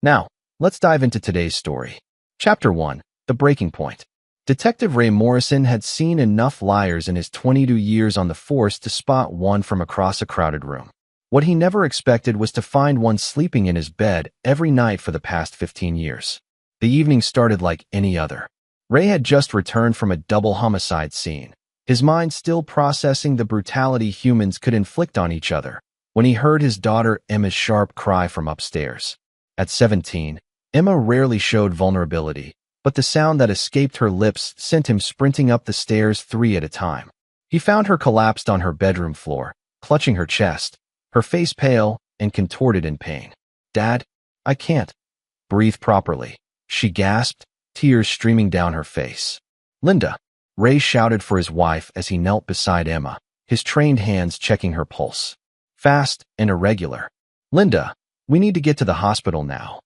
Now, let's dive into today's story. Chapter 1. The Breaking Point. Detective Ray Morrison had seen enough liars in his 22 years on the force to spot one from across a crowded room. What he never expected was to find one sleeping in his bed every night for the past 15 years. The evening started like any other. Ray had just returned from a double homicide scene, his mind still processing the brutality humans could inflict on each other, when he heard his daughter Emma's sharp cry from upstairs. At 17, Emma rarely showed vulnerability, but the sound that escaped her lips sent him sprinting up the stairs 3 at a time. He found her collapsed on her bedroom floor, clutching her chest, her face pale and contorted in pain. "Dad, I can't breathe properly," she gasped, tears streaming down her face. "Linda!" Ray shouted for his wife as he knelt beside Emma, his trained hands checking her pulse. Fast and irregular. "Linda, we need to get to the hospital now."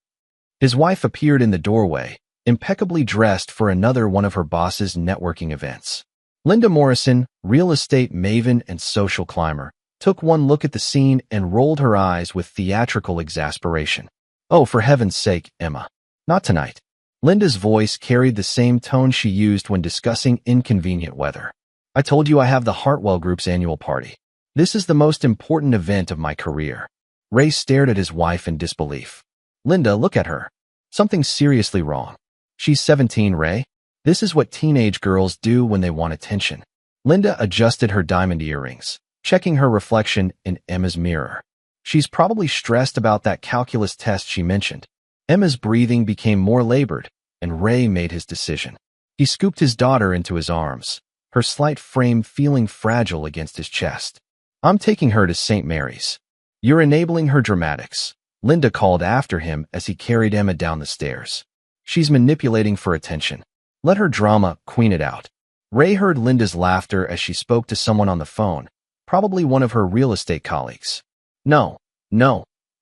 His wife appeared in the doorway, impeccably dressed for another one of her boss's networking events. Linda Morrison, real estate maven and social climber, took one look at the scene and rolled her eyes with theatrical exasperation. "Oh, for heaven's sake, Emma. Not tonight." Linda's voice carried the same tone she used when discussing inconvenient weather. "I told you I have the Hartwell Group's annual party. This is the most important event of my career." Ray stared at his wife in disbelief. "Linda, look at her. Something's seriously wrong." "She's 17, Ray. This is what teenage girls do when they want attention." Linda adjusted her diamond earrings, checking her reflection in Emma's mirror. "She's probably stressed about that calculus test she mentioned." Emma's breathing became more labored, and Ray made his decision. He scooped his daughter into his arms, her slight frame feeling fragile against his chest. "I'm taking her to St. Mary's." "You're enabling her dramatics," Linda called after him as he carried Emma down the stairs. "She's manipulating for attention. Let her drama queen it out." Ray heard Linda's laughter as she spoke to someone on the phone, probably one of her real estate colleagues. No,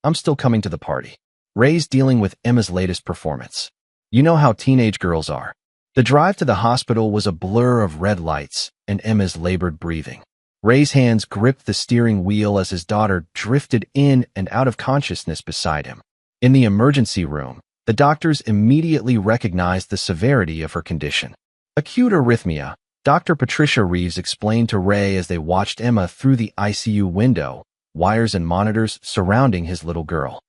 I'm still coming to the party." Ray's dealing with Emma's latest performance. You know how teenage girls are. The drive to the hospital was a blur of red lights and Emma's labored breathing. Ray's hands gripped the steering wheel as his daughter drifted in and out of consciousness beside him. In the emergency room, the doctors immediately recognized the severity of her condition. "Acute arrhythmia," Dr. Patricia Reeves explained to Ray as they watched Emma through the ICU window, wires and monitors surrounding his little girl.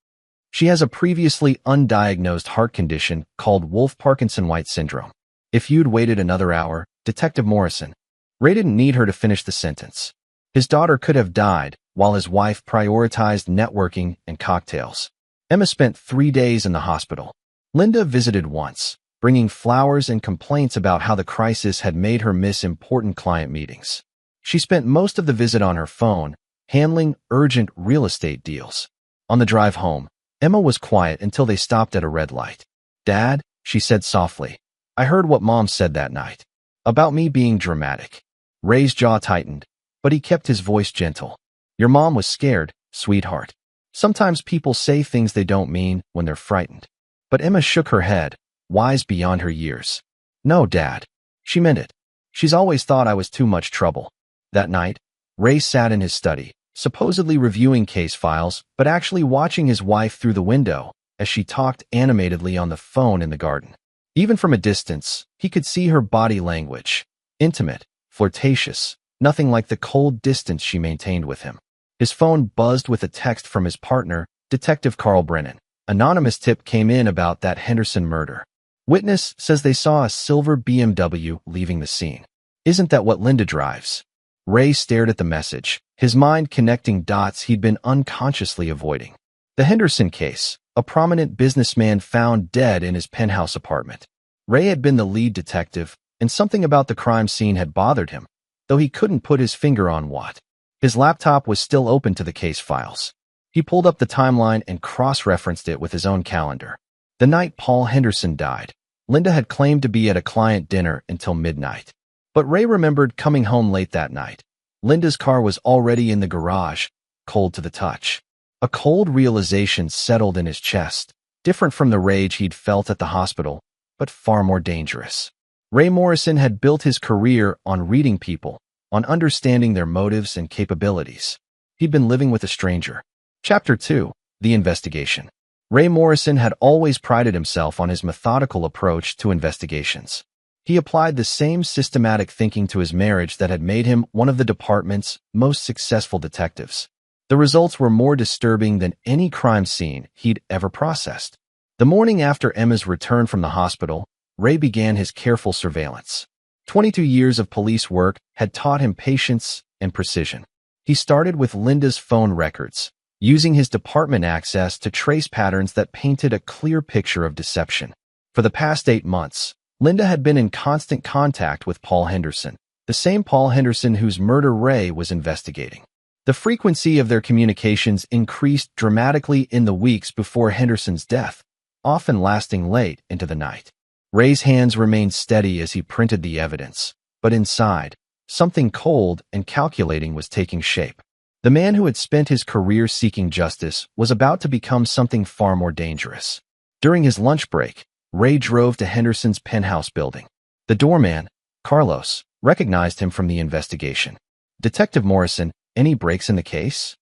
"She has a previously undiagnosed heart condition called Wolff-Parkinson-White syndrome." "If you'd waited another hour, Detective Morrison." Ray didn't need her to finish the sentence. His daughter could have died while his wife prioritized networking and cocktails. Emma spent 3 days in the hospital. Linda visited once, bringing flowers and complaints about how the crisis had made her miss important client meetings. She spent most of the visit on her phone, handling urgent real estate deals. On the drive home, Emma was quiet until they stopped at a red light. "Dad," she said softly, "I heard what Mom said that night. About me being dramatic." Ray's jaw tightened, but he kept his voice gentle. "Your mom was scared, sweetheart. Sometimes people say things they don't mean when they're frightened." But Emma shook her head, wise beyond her years. "No, Dad. She meant it. She's always thought I was too much trouble." That night, Ray sat in his study, supposedly reviewing case files, but actually watching his wife through the window as she talked animatedly on the phone in the garden. Even from a distance, he could see her body language, intimate, flirtatious, nothing like the cold distance she maintained with him. His phone buzzed with a text from his partner, Detective Carl Brennan. Anonymous tip came in about that Henderson murder. Witness says they saw a silver BMW leaving the scene. "Isn't that what Linda drives?" Ray stared at the message, his mind connecting dots he'd been unconsciously avoiding. The Henderson case, a prominent businessman found dead in his penthouse apartment. Ray had been the lead detective, and something about the crime scene had bothered him, though he couldn't put his finger on what. His laptop was still open to the case files. He pulled up the timeline and cross-referenced it with his own calendar. The night Paul Henderson died, Linda had claimed to be at a client dinner until midnight. But Ray remembered coming home late that night. Linda's car was already in the garage, cold to the touch. A cold realization settled in his chest, different from the rage he'd felt at the hospital, but far more dangerous. Ray Morrison had built his career on reading people, on understanding their motives and capabilities. He'd been living with a stranger. Chapter 2. The Investigation. Ray Morrison had always prided himself on his methodical approach to investigations. He applied the same systematic thinking to his marriage that had made him one of the department's most successful detectives. The results were more disturbing than any crime scene he'd ever processed. The morning after Emma's return from the hospital, Ray began his careful surveillance. 22 years of police work had taught him patience and precision. He started with Linda's phone records, using his department access to trace patterns that painted a clear picture of deception. For the past 8 months, Linda had been in constant contact with Paul Henderson, the same Paul Henderson whose murder Ray was investigating. The frequency of their communications increased dramatically in the weeks before Henderson's death, often lasting late into the night. Ray's hands remained steady as he printed the evidence, but inside, something cold and calculating was taking shape. The man who had spent his career seeking justice was about to become something far more dangerous. During his lunch break, Ray drove to Henderson's penthouse building. The doorman, Carlos, recognized him from the investigation. "Detective Morrison, any breaks in the case?"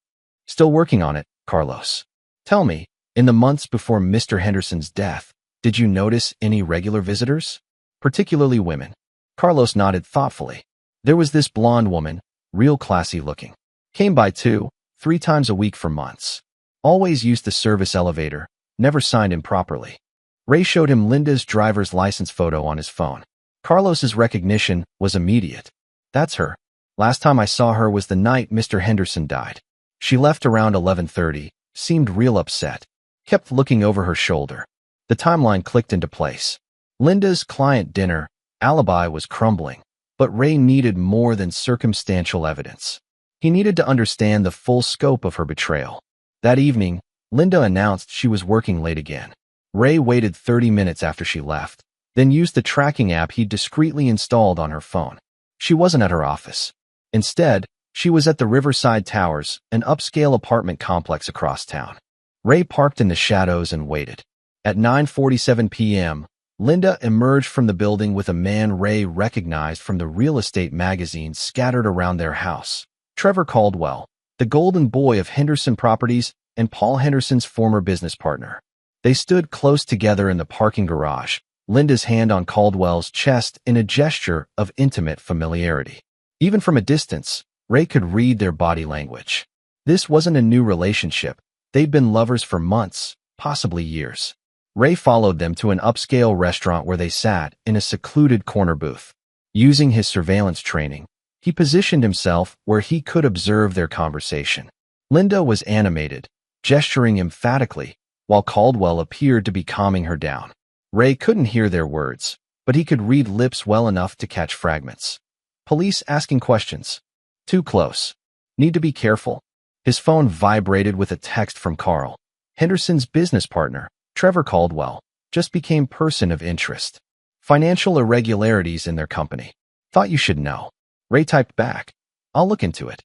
"Still working on it, Carlos." "Tell me, in the months before Mr. Henderson's death, did you notice any regular visitors? Particularly women?" Carlos nodded thoughtfully. "There was this blonde woman, real classy looking. Came by 2-3 times a week for months. Always used the service elevator, never signed in properly." Ray showed him Linda's driver's license photo on his phone. Carlos's recognition was immediate. "That's her. Last time I saw her was the night Mr. Henderson died. She left around 11:30, seemed real upset. Kept looking over her shoulder." The timeline clicked into place. Linda's client dinner alibi was crumbling, but Ray needed more than circumstantial evidence. He needed to understand the full scope of her betrayal. That evening, Linda announced she was working late again. Ray waited 30 minutes after she left, then used the tracking app he'd discreetly installed on her phone. She wasn't at her office. Instead, she was at the Riverside Towers, an upscale apartment complex across town. Ray parked in the shadows and waited. At 9:47 p.m., Linda emerged from the building with a man Ray recognized from the real estate magazines scattered around their house. Trevor Caldwell, the golden boy of Henderson Properties and Paul Henderson's former business partner. They stood close together in the parking garage, Linda's hand on Caldwell's chest in a gesture of intimate familiarity. Even from a distance, Ray could read their body language. This wasn't a new relationship. They'd been lovers for months, possibly years. Ray followed them to an upscale restaurant where they sat in a secluded corner booth. Using his surveillance training, he positioned himself where he could observe their conversation. Linda was animated, gesturing emphatically, while Caldwell appeared to be calming her down. Ray couldn't hear their words, but he could read lips well enough to catch fragments. "Police asking questions. Too close. Need to be careful." His phone vibrated with a text from Carl, Henderson's business partner. Trevor Caldwell just became person of interest. "Financial irregularities in their company. Thought you should know." Ray typed back, "I'll look into it."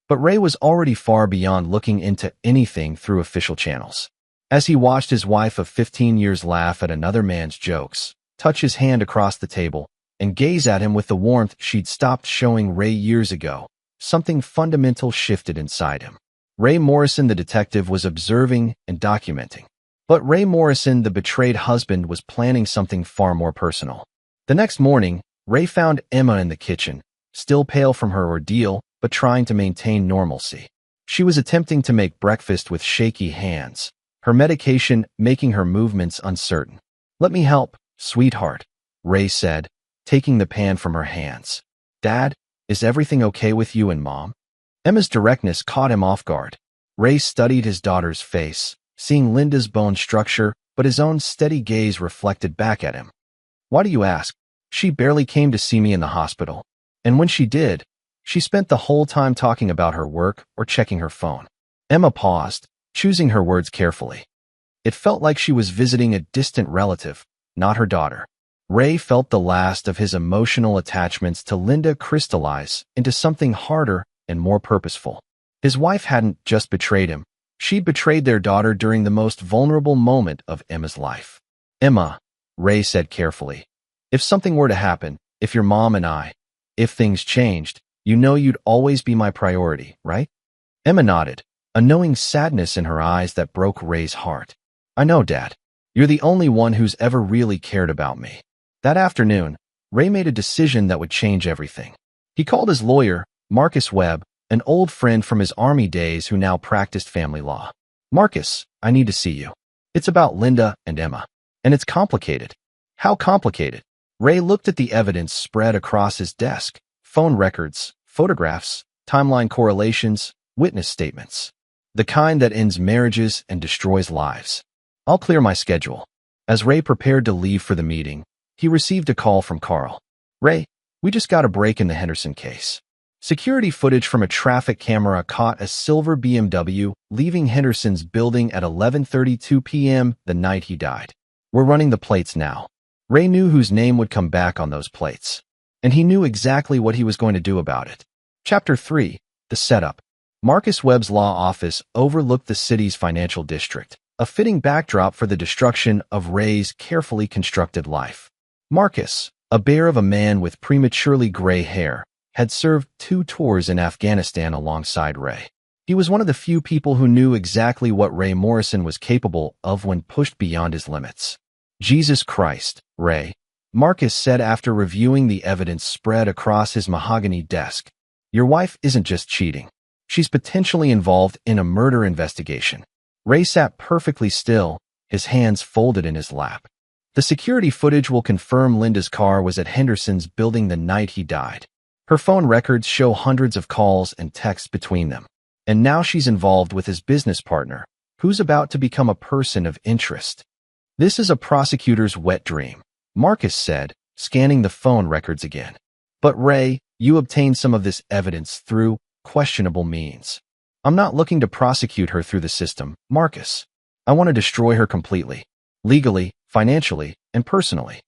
But Ray was already far beyond looking into anything through official channels. As he watched his wife of 15 years laugh at another man's jokes, touch his hand across the table, and gaze at him with the warmth she'd stopped showing Ray years ago, something fundamental shifted inside him. Ray Morrison, the detective, was observing and documenting. But Ray Morrison, the betrayed husband, was planning something far more personal. The next morning, Ray found Emma in the kitchen, still pale from her ordeal, but trying to maintain normalcy. She was attempting to make breakfast with shaky hands, her medication making her movements uncertain. "Let me help, sweetheart," Ray said, taking the pan from her hands. "Dad, is everything okay with you and Mom?" Emma's directness caught him off guard. Ray studied his daughter's face, seeing Linda's bone structure, but his own steady gaze reflected back at him. "Why do you ask? She barely came to see me in the hospital. And when she did, she spent the whole time talking about her work or checking her phone." Emma paused, choosing her words carefully. It felt like she was visiting a distant relative, not her daughter. Ray felt the last of his emotional attachments to Linda crystallize into something harder and more purposeful. His wife hadn't just betrayed him. She'd betrayed their daughter during the most vulnerable moment of Emma's life. "Emma," Ray said carefully, "if something were to happen, if your mom and if things changed, you know you'd always be my priority, right?" Emma nodded, a knowing sadness in her eyes that broke Ray's heart. I know, Dad. You're the only one who's ever really cared about me. That afternoon, Ray made a decision that would change everything. He called his lawyer, Marcus Webb, an old friend from his Army days who now practiced family law. Marcus, I need to see you. It's about Linda and Emma. And it's complicated. How complicated? Ray looked at the evidence spread across his desk. Phone records, photographs, timeline correlations, witness statements. The kind that ends marriages and destroys lives. I'll clear my schedule. As Ray prepared to leave for the meeting, he received a call from Carl. Ray, we just got a break in the Henderson case. Security footage from a traffic camera caught a silver BMW leaving Henderson's building at 11:32 p.m. the night he died. We're running the plates now. Ray knew whose name would come back on those plates. And he knew exactly what he was going to do about it. Chapter 3. The Setup. Marcus Webb's law office overlooked the city's financial district, a fitting backdrop for the destruction of Ray's carefully constructed life. Marcus, a bear of a man with prematurely gray hair, had served 2 tours in Afghanistan alongside Ray. He was one of the few people who knew exactly what Ray Morrison was capable of when pushed beyond his limits. Jesus Christ, Ray, Marcus said after reviewing the evidence spread across his mahogany desk. Your wife isn't just cheating. She's potentially involved in a murder investigation. Ray sat perfectly still, his hands folded in his lap. The security footage will confirm Linda's car was at Henderson's building the night he died. Her phone records show hundreds of calls and texts between them. And now she's involved with his business partner, who's about to become a person of interest. This is a prosecutor's wet dream, Marcus said, scanning the phone records again. But Ray, you obtained some of this evidence through questionable means. I'm not looking to prosecute her through the system, Marcus. I want to destroy her completely. Legally, financially, and personally.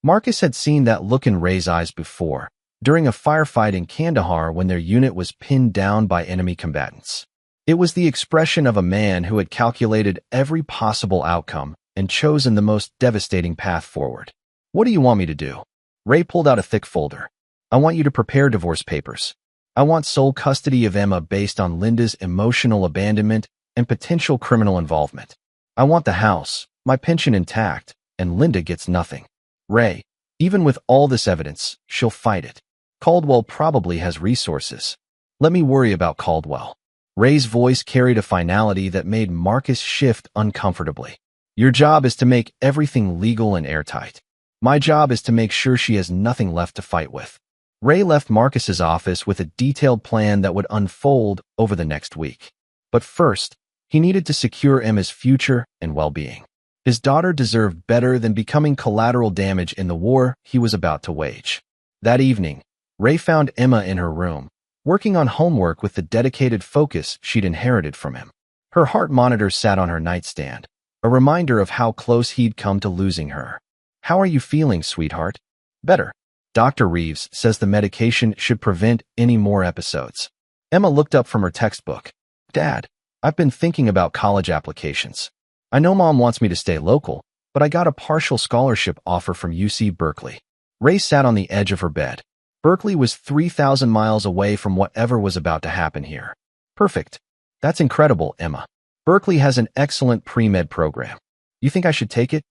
Marcus had seen that look in Ray's eyes before, during a firefight in Kandahar when their unit was pinned down by enemy combatants. It was the expression of a man who had calculated every possible outcome and chosen the most devastating path forward. What do you want me to do? Ray pulled out a thick folder. I want you to prepare divorce papers. I want sole custody of Emma based on Linda's emotional abandonment and potential criminal involvement. I want the house, my pension intact, and Linda gets nothing. Ray, even with all this evidence, she'll fight it. Caldwell probably has resources. Let me worry about Caldwell. Ray's voice carried a finality that made Marcus shift uncomfortably. Your job is to make everything legal and airtight. My job is to make sure she has nothing left to fight with. Ray left Marcus's office with a detailed plan that would unfold over the next week. But first, he needed to secure Emma's future and well-being. His daughter deserved better than becoming collateral damage in the war he was about to wage. That evening, Ray found Emma in her room, working on homework with the dedicated focus she'd inherited from him. Her heart monitor sat on her nightstand, a reminder of how close he'd come to losing her. How are you feeling, sweetheart? Better. Dr. Reeves says the medication should prevent any more episodes. Emma looked up from her textbook. Dad, I've been thinking about college applications. I know Mom wants me to stay local, but I got a partial scholarship offer from UC Berkeley. Ray sat on the edge of her bed. Berkeley was 3,000 miles away from whatever was about to happen here. Perfect. That's incredible, Emma. Berkeley has an excellent pre-med program. You think I should take it?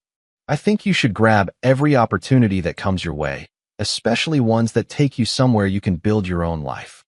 I think you should grab every opportunity that comes your way, especially ones that take you somewhere you can build your own life.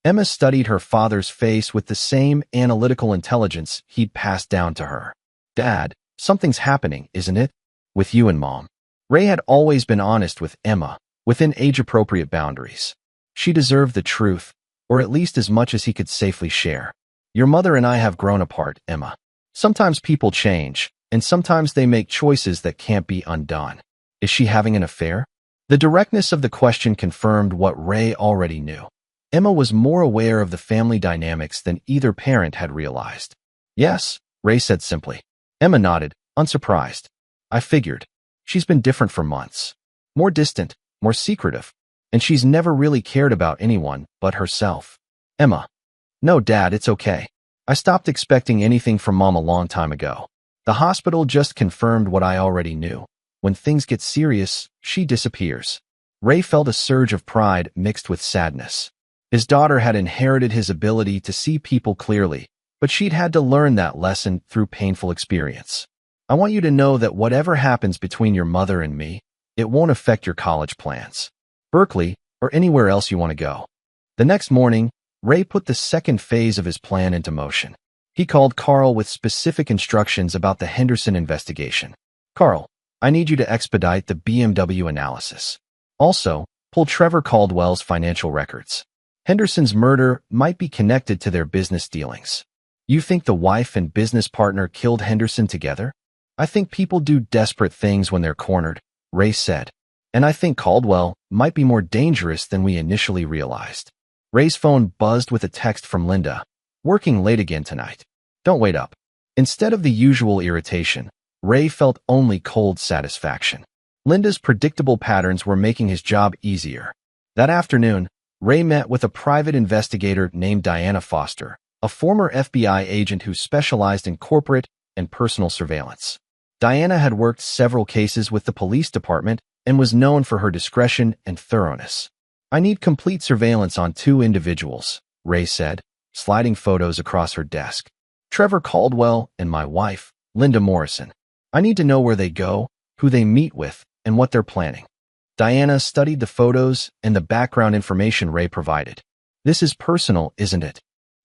Emma studied her father's face with the same analytical intelligence he'd passed down to her. Dad, something's happening, isn't it? With you and Mom. Ray had always been honest with Emma, within age-appropriate boundaries. She deserved the truth, or at least as much as he could safely share. Your mother and I have grown apart, Emma. Sometimes people change, and sometimes they make choices that can't be undone. Is she having an affair? The directness of the question confirmed what Ray already knew. Emma was more aware of the family dynamics than either parent had realized. Yes, Ray said simply. Emma nodded, unsurprised. I figured. She's been different for months. More distant, more secretive, and she's never really cared about anyone but herself. Emma. No, Dad, it's okay. I stopped expecting anything from Mom a long time ago. The hospital just confirmed what I already knew. When things get serious, she disappears. Ray felt a surge of pride mixed with sadness. His daughter had inherited his ability to see people clearly, but she'd had to learn that lesson through painful experience. I want you to know that whatever happens between your mother and me, it won't affect your college plans. Berkeley, or anywhere else you want to go. The next morning, Ray put the second phase of his plan into motion. He called Carl with specific instructions about the Henderson investigation. Carl, I need you to expedite the BMW analysis. Also, pull Trevor Caldwell's financial records. Henderson's murder might be connected to their business dealings. You think the wife and business partner killed Henderson together? I think people do desperate things when they're cornered, Ray said. And I think Caldwell might be more dangerous than we initially realized. Ray's phone buzzed with a text from Linda. Working late again tonight. Don't wait up. Instead of the usual irritation, Ray felt only cold satisfaction. Linda's predictable patterns were making his job easier. That afternoon, Ray met with a private investigator named Diana Foster, a former FBI agent who specialized in corporate and personal surveillance. Diana had worked several cases with the police department and was known for her discretion and thoroughness. I need complete surveillance on 2 individuals, Ray said, sliding photos across her desk. Trevor Caldwell and my wife, Linda Morrison. I need to know where they go, who they meet with, and what they're planning. Diana studied the photos and the background information Ray provided. This is personal, isn't it?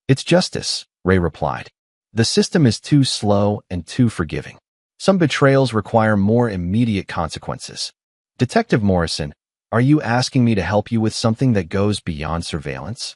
It's justice, Ray replied. The system is too slow and too forgiving. Some betrayals require more immediate consequences. Detective Morrison, are you asking me to help you with something that goes beyond surveillance?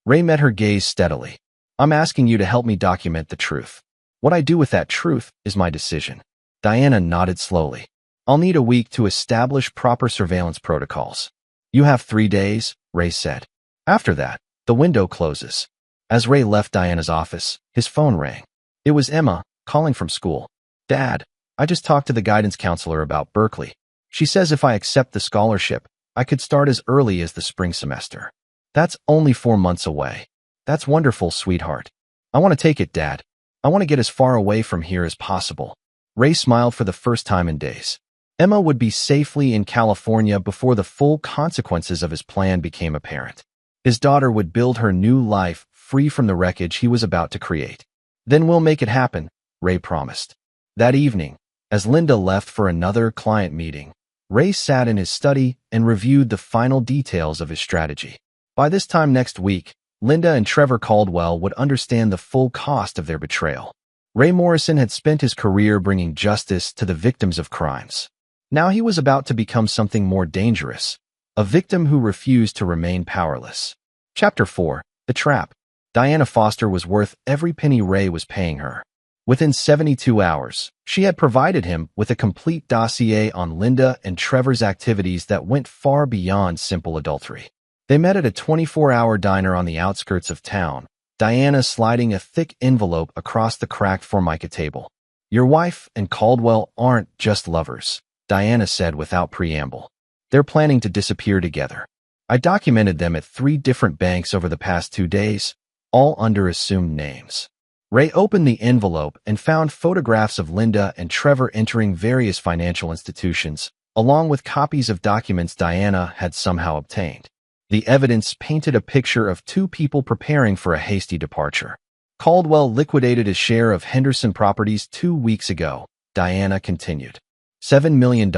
Ray met her gaze steadily. I'm asking you to help me document the truth. What I do with that truth is my decision. Diana nodded slowly. I'll need a week to establish proper surveillance protocols. You have 3 days, Ray said. After that, the window closes. As Ray left Diana's office, his phone rang. It was Emma, calling from school. Dad, I just talked to the guidance counselor about Berkeley. She says if I accept the scholarship, I could start as early as the spring semester. That's only 4 months away. That's wonderful, sweetheart. I want to take it, Dad. I want to get as far away from here as possible. Ray smiled for the first time in days. Emma would be safely in California before the full consequences of his plan became apparent. His daughter would build her new life free from the wreckage he was about to create. Then we'll make it happen, Ray promised. That evening, as Linda left for another client meeting, Ray sat in his study and reviewed the final details of his strategy. By this time next week, Linda and Trevor Caldwell would understand the full cost of their betrayal. Ray Morrison had spent his career bringing justice to the victims of crimes. Now he was about to become something more dangerous, a victim who refused to remain powerless. Chapter 4. The Trap. Diana Foster was worth every penny Ray was paying her. Within 72 hours, she had provided him with a complete dossier on Linda and Trevor's activities that went far beyond simple adultery. They met at a 24-hour diner on the outskirts of town, Diana sliding a thick envelope across the cracked Formica table. Your wife and Caldwell aren't just lovers, Diana said without preamble. They're planning to disappear together. I documented them at 3 different banks over the past 2 days, all under assumed names. Ray opened the envelope and found photographs of Linda and Trevor entering various financial institutions, along with copies of documents Diana had somehow obtained. The evidence painted a picture of 2 people preparing for a hasty departure. Caldwell liquidated his share of Henderson properties 2 weeks ago, Diana continued. $7 million,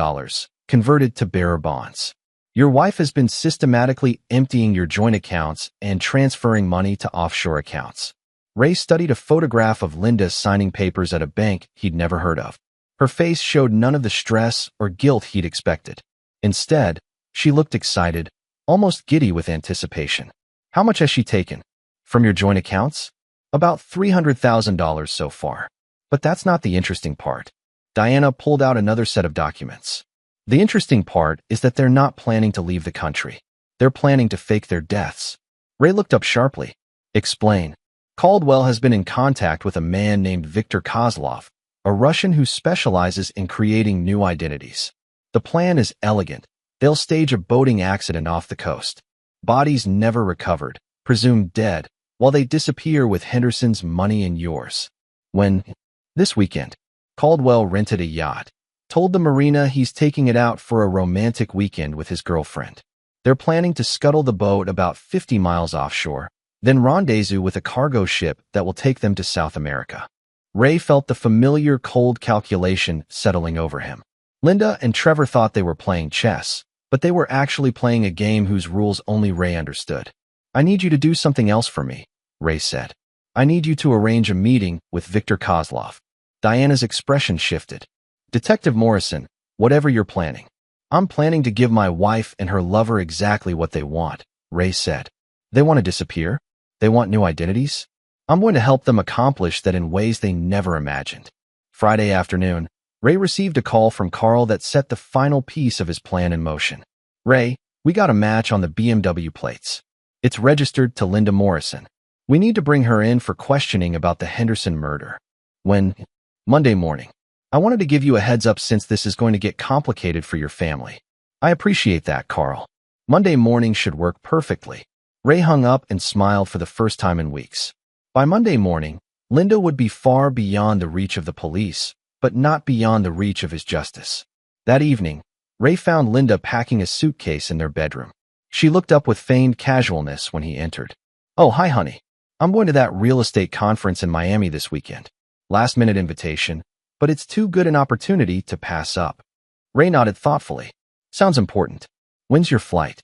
converted to bearer bonds. Your wife has been systematically emptying your joint accounts and transferring money to offshore accounts. Ray studied a photograph of Linda signing papers at a bank he'd never heard of. Her face showed none of the stress or guilt he'd expected. Instead, she looked excited, almost giddy with anticipation. How much has she taken? From your joint accounts? About $300,000 so far. But that's not the interesting part. Diana pulled out another set of documents. The interesting part is that they're not planning to leave the country. They're planning to fake their deaths. Ray looked up sharply. Explain. Caldwell has been in contact with a man named Viktor Kozlov, a Russian who specializes in creating new identities. The plan is elegant. They'll stage a boating accident off the coast. Bodies never recovered, presumed dead, while they disappear with Henderson's money and yours. This weekend, Caldwell rented a yacht, told the marina he's taking it out for a romantic weekend with his girlfriend. They're planning to scuttle the boat about 50 miles offshore, then rendezvous with a cargo ship that will take them to South America. Ray felt the familiar cold calculation settling over him. Linda and Trevor thought they were playing chess, but they were actually playing a game whose rules only Ray understood. I need you to do something else for me, Ray said. I need you to arrange a meeting with Victor Kozlov. Diana's expression shifted. Detective Morrison, whatever you're planning. I'm planning to give my wife and her lover exactly what they want, Ray said. They want to disappear? They want new identities? I'm going to help them accomplish that in ways they never imagined. Friday afternoon, Ray received a call from Carl that set the final piece of his plan in motion. Ray, we got a match on the BMW plates. It's registered to Linda Morrison. We need to bring her in for questioning about the Henderson murder. When? Monday morning. I wanted to give you a heads up since this is going to get complicated for your family. I appreciate that, Carl. Monday morning should work perfectly. Ray hung up and smiled for the first time in weeks. By Monday morning, Linda would be far beyond the reach of the police, but not beyond the reach of his justice. That evening, Ray found Linda packing a suitcase in their bedroom. She looked up with feigned casualness when he entered. Oh, hi, honey. I'm going to that real estate conference in Miami this weekend. Last-minute invitation, but it's too good an opportunity to pass up. Ray nodded thoughtfully. Sounds important. When's your flight?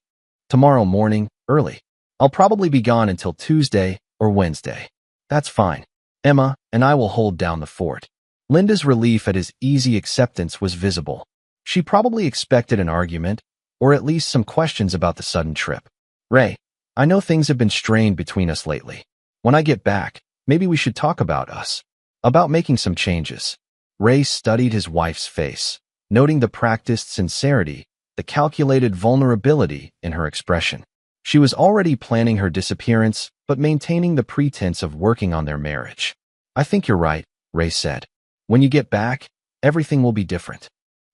Tomorrow morning, early. I'll probably be gone until Tuesday or Wednesday. That's fine. Emma and I will hold down the fort. Linda's relief at his easy acceptance was visible. She probably expected an argument, or at least some questions about the sudden trip. Ray, I know things have been strained between us lately. When I get back, maybe we should talk about us. About making some changes. Ray studied his wife's face, noting the practiced sincerity, the calculated vulnerability in her expression. She was already planning her disappearance, but maintaining the pretense of working on their marriage. I think you're right, Ray said. When you get back, everything will be different.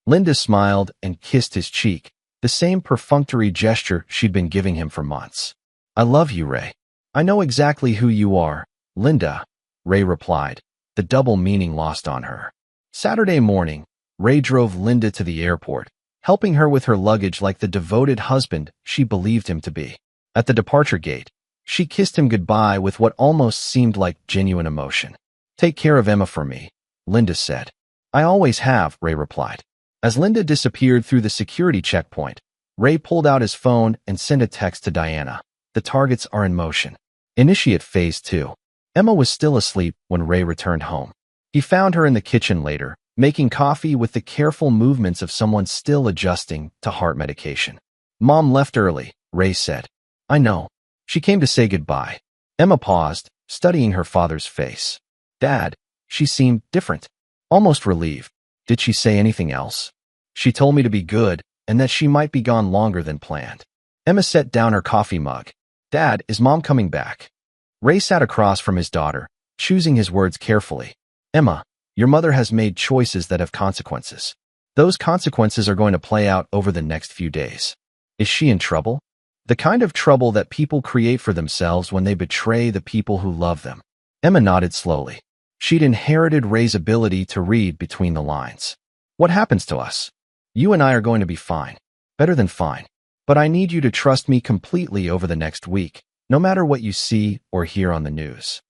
Linda smiled and kissed his cheek, the same perfunctory gesture she'd been giving him for months. I love you, Ray. I know exactly who you are, Linda, Ray replied, the double meaning lost on her. Saturday morning, Ray drove Linda to the airport, helping her with her luggage like the devoted husband she believed him to be. At the departure gate, she kissed him goodbye with what almost seemed like genuine emotion. Take care of Emma for me, Linda said. I always have, Ray replied. As Linda disappeared through the security checkpoint, Ray pulled out his phone and sent a text to Diana. The targets are in motion. Initiate phase 2. Emma was still asleep when Ray returned home. He found her in the kitchen later, making coffee with the careful movements of someone still adjusting to heart medication. Mom left early, Ray said. I know. She came to say goodbye. Emma paused, studying her father's face. Dad, she seemed different. Almost relieved. Did she say anything else? She told me to be good, and that she might be gone longer than planned. Emma set down her coffee mug. Dad, is Mom coming back? Ray sat across from his daughter, choosing his words carefully. Emma, your mother has made choices that have consequences. Those consequences are going to play out over the next few days. Is she in trouble? The kind of trouble that people create for themselves when they betray the people who love them. Emma nodded slowly. She'd inherited Ray's ability to read between the lines. What happens to us? You and I are going to be fine. Better than fine. But I need you to trust me completely over the next week, no matter what you see or hear on the news.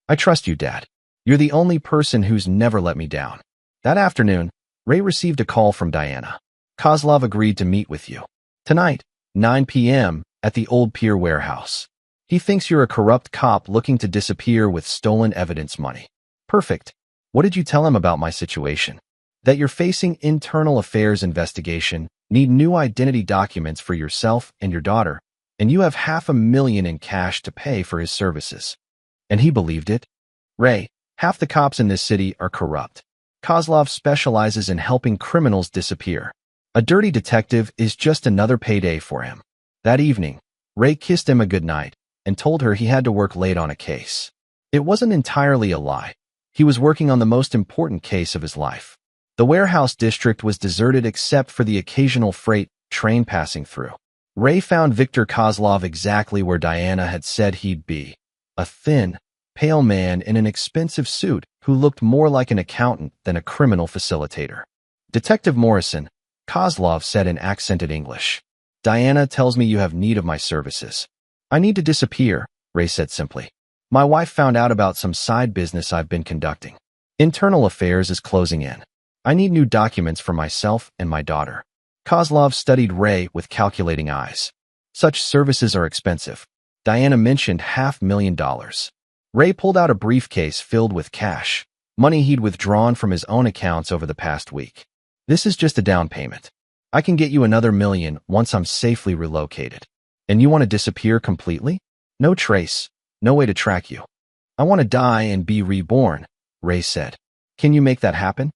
I trust you, Dad. You're the only person who's never let me down. That afternoon, Ray received a call from Diana. Kozlov agreed to meet with you. Tonight, 9 p.m., at the Old Pier warehouse. He thinks you're a corrupt cop looking to disappear with stolen evidence money. Perfect. What did you tell him about my situation? That you're facing internal affairs investigation, need new identity documents for yourself and your daughter, and you have $500,000 in cash to pay for his services. And he believed it? Ray, half the cops in this city are corrupt. Kozlov specializes in helping criminals disappear. A dirty detective is just another payday for him. That evening, Ray kissed Emma goodnight and told her he had to work late on a case. It wasn't entirely a lie. He was working on the most important case of his life. The warehouse district was deserted except for the occasional freight train passing through. Ray found Victor Kozlov exactly where Diana had said he'd be. A thin, pale man in an expensive suit who looked more like an accountant than a criminal facilitator. Detective Morrison, Kozlov said in accented English. Diana tells me you have need of my services. I need to disappear, Ray said simply. My wife found out about some side business I've been conducting. Internal affairs is closing in. I need new documents for myself and my daughter. Kozlov studied Ray with calculating eyes. Such services are expensive. Diana mentioned $500,000. Ray pulled out a briefcase filled with cash, money he'd withdrawn from his own accounts over the past week. This is just a down payment. I can get you another $1 million once I'm safely relocated. And you want to disappear completely? No trace, no way to track you. I want to die and be reborn, Ray said. Can you make that happen?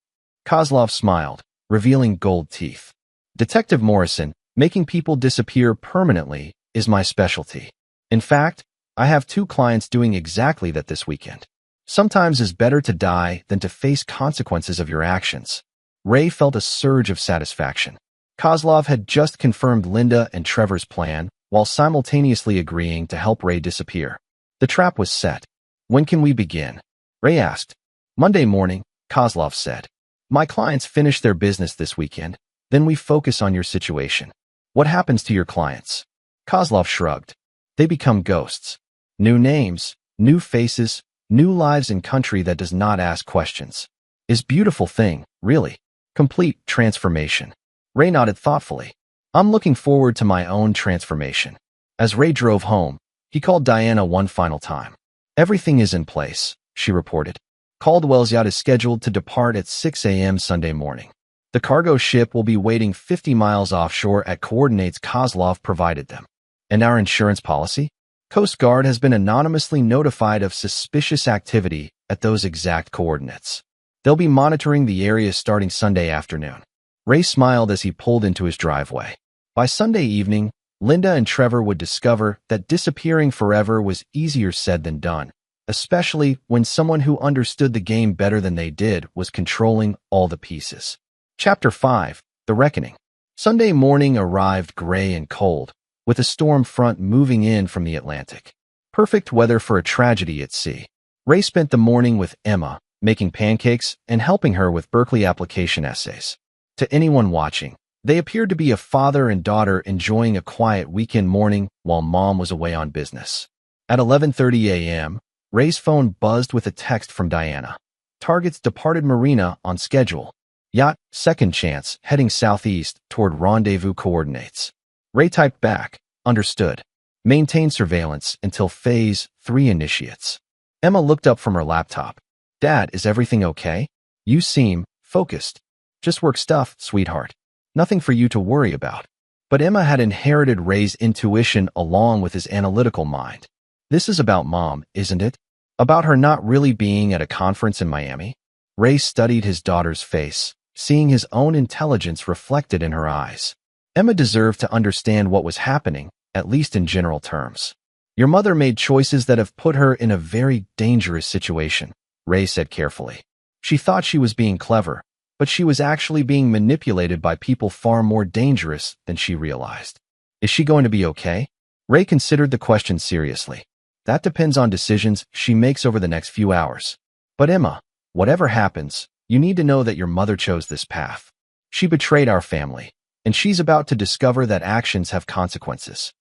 Kozlov smiled, revealing gold teeth. Detective Morrison, making people disappear permanently is my specialty. In fact, I have 2 clients doing exactly that this weekend. Sometimes it's better to die than to face consequences of your actions. Ray felt a surge of satisfaction. Kozlov had just confirmed Linda and Trevor's plan while simultaneously agreeing to help Ray disappear. The trap was set. When can we begin? Ray asked. Monday morning, Kozlov said. My clients finish their business this weekend, then we focus on your situation. What happens to your clients? Kozlov shrugged. They become ghosts. New names, new faces, new lives in country that does not ask questions. Is beautiful thing, really. Complete transformation. Ray nodded thoughtfully. I'm looking forward to my own transformation. As Ray drove home, he called Diana one final time. Everything is in place, she reported. Caldwell's yacht is scheduled to depart at 6 a.m. Sunday morning. The cargo ship will be waiting 50 miles offshore at coordinates Kozlov provided them. And our insurance policy? Coast Guard has been anonymously notified of suspicious activity at those exact coordinates. They'll be monitoring the area starting Sunday afternoon. Ray smiled as he pulled into his driveway. By Sunday evening, Linda and Trevor would discover that disappearing forever was easier said than done, especially when someone who understood the game better than they did was controlling all the pieces. Chapter 5, The Reckoning. Sunday morning arrived gray and cold, with a storm front moving in from the Atlantic. Perfect weather for a tragedy at sea. Ray spent the morning with Emma, making pancakes and helping her with Berkeley application essays. To anyone watching, they appeared to be a father and daughter enjoying a quiet weekend morning while Mom was away on business. At 11:30 a.m., Ray's phone buzzed with a text from Diana. Target's departed marina on schedule. Yacht, second chance, heading southeast toward rendezvous coordinates. Ray typed back, understood. Maintain surveillance until Phase 3 initiates. Emma looked up from her laptop. Dad, is everything okay? You seem focused. Just work stuff, sweetheart. Nothing for you to worry about. But Emma had inherited Ray's intuition along with his analytical mind. This is about Mom, isn't it? About her not really being at a conference in Miami? Ray studied his daughter's face, seeing his own intelligence reflected in her eyes. Emma deserved to understand what was happening, at least in general terms. Your mother made choices that have put her in a very dangerous situation, Ray said carefully. She thought she was being clever, but she was actually being manipulated by people far more dangerous than she realized. Is she going to be okay? Ray considered the question seriously. That depends on decisions she makes over the next few hours. But Emma, whatever happens, you need to know that your mother chose this path. She betrayed our family, and she's about to discover that actions have consequences.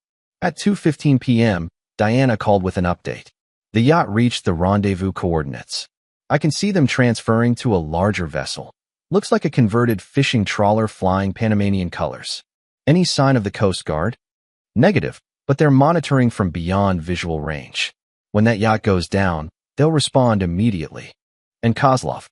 At 2:15 p.m., Diana called with an update. The yacht reached the rendezvous coordinates. I can see them transferring to a larger vessel. Looks like a converted fishing trawler flying Panamanian colors. Any sign of the Coast Guard? Negative, but they're monitoring from beyond visual range. When that yacht goes down, they'll respond immediately. And Kozlov.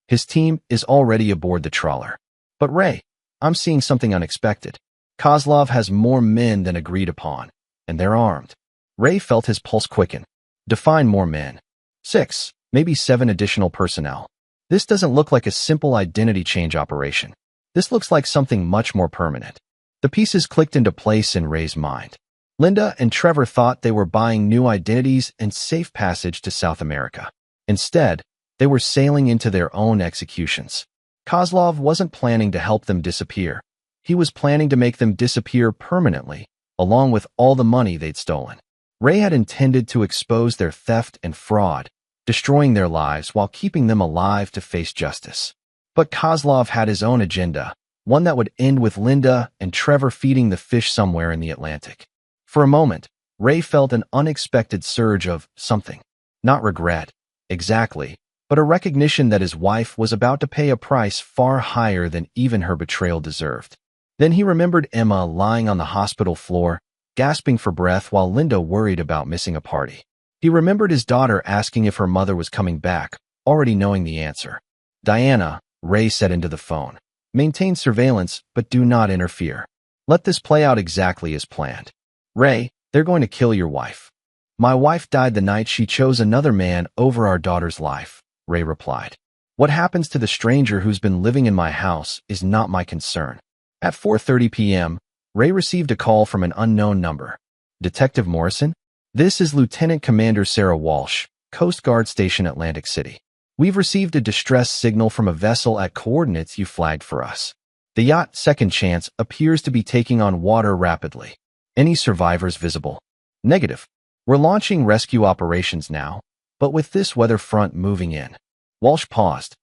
His team is already aboard the trawler. But Ray, I'm seeing something unexpected. Kozlov has more men than agreed upon, and they're armed. Ray felt his pulse quicken. Define more men. 6, maybe 7 additional personnel. This doesn't look like a simple identity change operation. This looks like something much more permanent. The pieces clicked into place in Ray's mind. Linda and Trevor thought they were buying new identities and safe passage to South America. Instead, they were sailing into their own executions. Kozlov wasn't planning to help them disappear. He was planning to make them disappear permanently, along with all the money they'd stolen. Ray had intended to expose their theft and fraud, destroying their lives while keeping them alive to face justice. But Kozlov had his own agenda, one that would end with Linda and Trevor feeding the fish somewhere in the Atlantic. For a moment, Ray felt an unexpected surge of something. Not regret, exactly, but a recognition that his wife was about to pay a price far higher than even her betrayal deserved. Then he remembered Emma lying on the hospital floor, gasping for breath while Linda worried about missing a party. He remembered his daughter asking if her mother was coming back, already knowing the answer. "Diana," Ray said into the phone, "maintain surveillance, but do not interfere. Let this play out exactly as planned." "Ray, they're going to kill your wife." "My wife died the night she chose another man over our daughter's life," Ray replied. "What happens to the stranger who's been living in my house is not my concern." At 4:30 p.m., Ray received a call from an unknown number. "Detective Morrison? This is Lieutenant Commander Sarah Walsh, Coast Guard Station Atlantic City. We've received a distress signal from a vessel at coordinates you flagged for us. The yacht Second Chance appears to be taking on water rapidly. Any survivors visible?" "Negative. We're launching rescue operations now, but with this weather front moving in." Walsh paused.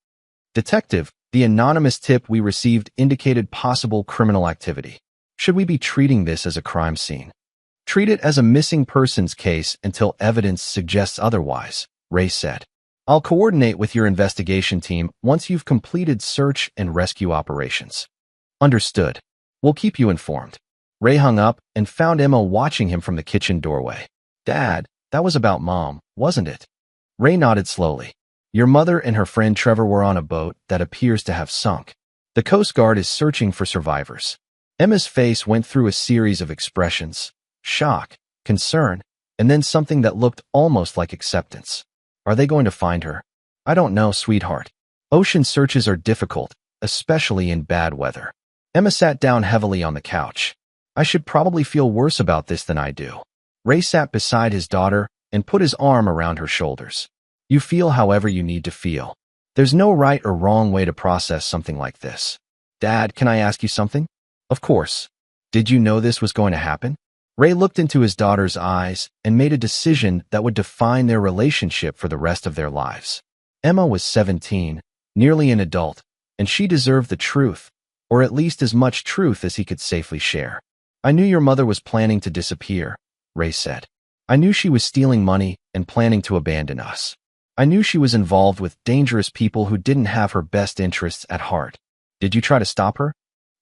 "Detective, the anonymous tip we received indicated possible criminal activity. Should we be treating this as a crime scene?" "Treat it as a missing persons case until evidence suggests otherwise," Ray said. "I'll coordinate with your investigation team once you've completed search and rescue operations." "Understood. We'll keep you informed." Ray hung up and found Emma watching him from the kitchen doorway. "Dad, that was about Mom, wasn't it?" Ray nodded slowly. "Your mother and her friend Trevor were on a boat that appears to have sunk. The Coast Guard is searching for survivors." Emma's face went through a series of expressions: shock, concern, and then something that looked almost like acceptance. "Are they going to find her?" "I don't know, sweetheart. Ocean searches are difficult, especially in bad weather." Emma sat down heavily on the couch. "I should probably feel worse about this than I do." Ray sat beside his daughter and put his arm around her shoulders. "You feel however you need to feel. There's no right or wrong way to process something like this." "Dad, can I ask you something?" "Of course. Did you know this was going to happen?" Ray looked into his daughter's eyes and made a decision that would define their relationship for the rest of their lives. Emma was 17, nearly an adult, and she deserved the truth, or at least as much truth as he could safely share. "I knew your mother was planning to disappear," Ray said. "I knew she was stealing money and planning to abandon us. I knew she was involved with dangerous people who didn't have her best interests at heart. Did you try to stop her?"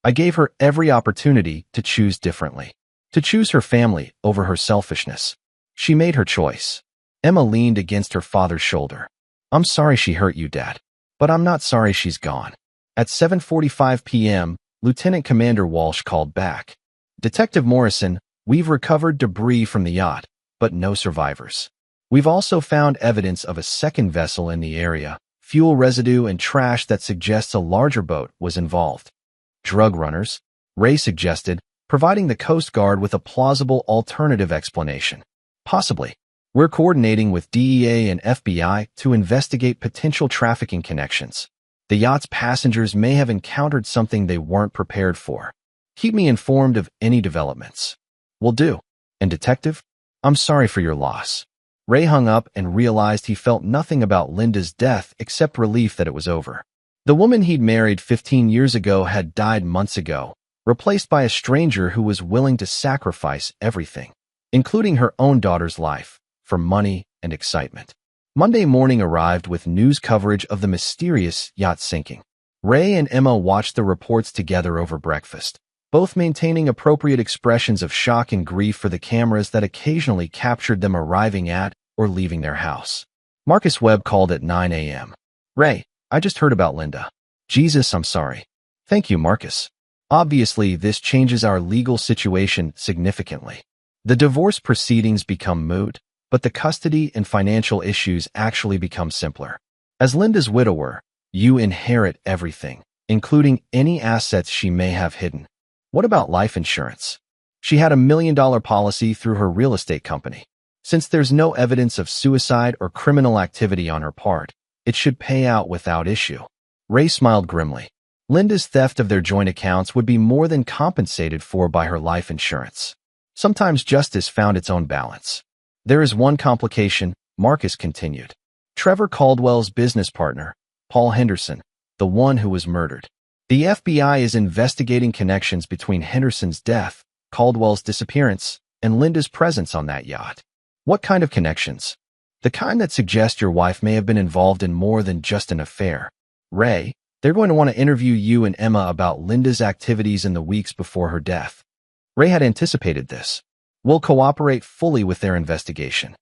"I gave her every opportunity to choose differently, to choose her family over her selfishness. She made her choice." Emma leaned against her father's shoulder. "I'm sorry she hurt you, Dad, but I'm not sorry she's gone." At 7:45 p.m., Lieutenant Commander Walsh called back. "Detective Morrison, we've recovered debris from the yacht, but no survivors. We've also found evidence of a second vessel in the area, fuel residue and trash that suggests a larger boat was involved." "Drug runners," Ray suggested, providing the Coast Guard with a plausible alternative explanation. "Possibly. We're coordinating with DEA and FBI to investigate potential trafficking connections. The yacht's passengers may have encountered something they weren't prepared for. Keep me informed of any developments." "Will do. And Detective, I'm sorry for your loss." Ray hung up and realized he felt nothing about Linda's death except relief that it was over. The woman he'd married 15 years ago had died months ago, replaced by a stranger who was willing to sacrifice everything, including her own daughter's life, for money and excitement. Monday morning arrived with news coverage of the mysterious yacht sinking. Ray and Emma watched the reports together over breakfast, both maintaining appropriate expressions of shock and grief for the cameras that occasionally captured them arriving at or leaving their house. Marcus Webb called at 9 a.m. "Ray, I just heard about Linda." "Jesus, I'm sorry." "Thank you, Marcus. Obviously, this changes our legal situation significantly. The divorce proceedings become moot, but the custody and financial issues actually become simpler. As Linda's widower, you inherit everything, including any assets she may have hidden." "What about life insurance?" "She had $1 million policy through her real estate company. Since there's no evidence of suicide or criminal activity on her part, it should pay out without issue." Ray smiled grimly. Linda's theft of their joint accounts would be more than compensated for by her life insurance. Sometimes justice found its own balance. "There is one complication," Marcus continued. "Trevor Caldwell's business partner, Paul Henderson, the one who was murdered. The FBI is investigating connections between Henderson's death, Caldwell's disappearance, and Linda's presence on that yacht." "What kind of connections?" The kind that suggests your wife may have been involved in more than just an affair. Ray, they're going to want to interview you and Emma about Linda's activities in the weeks before her death. Ray had anticipated this. We'll cooperate fully with their investigation.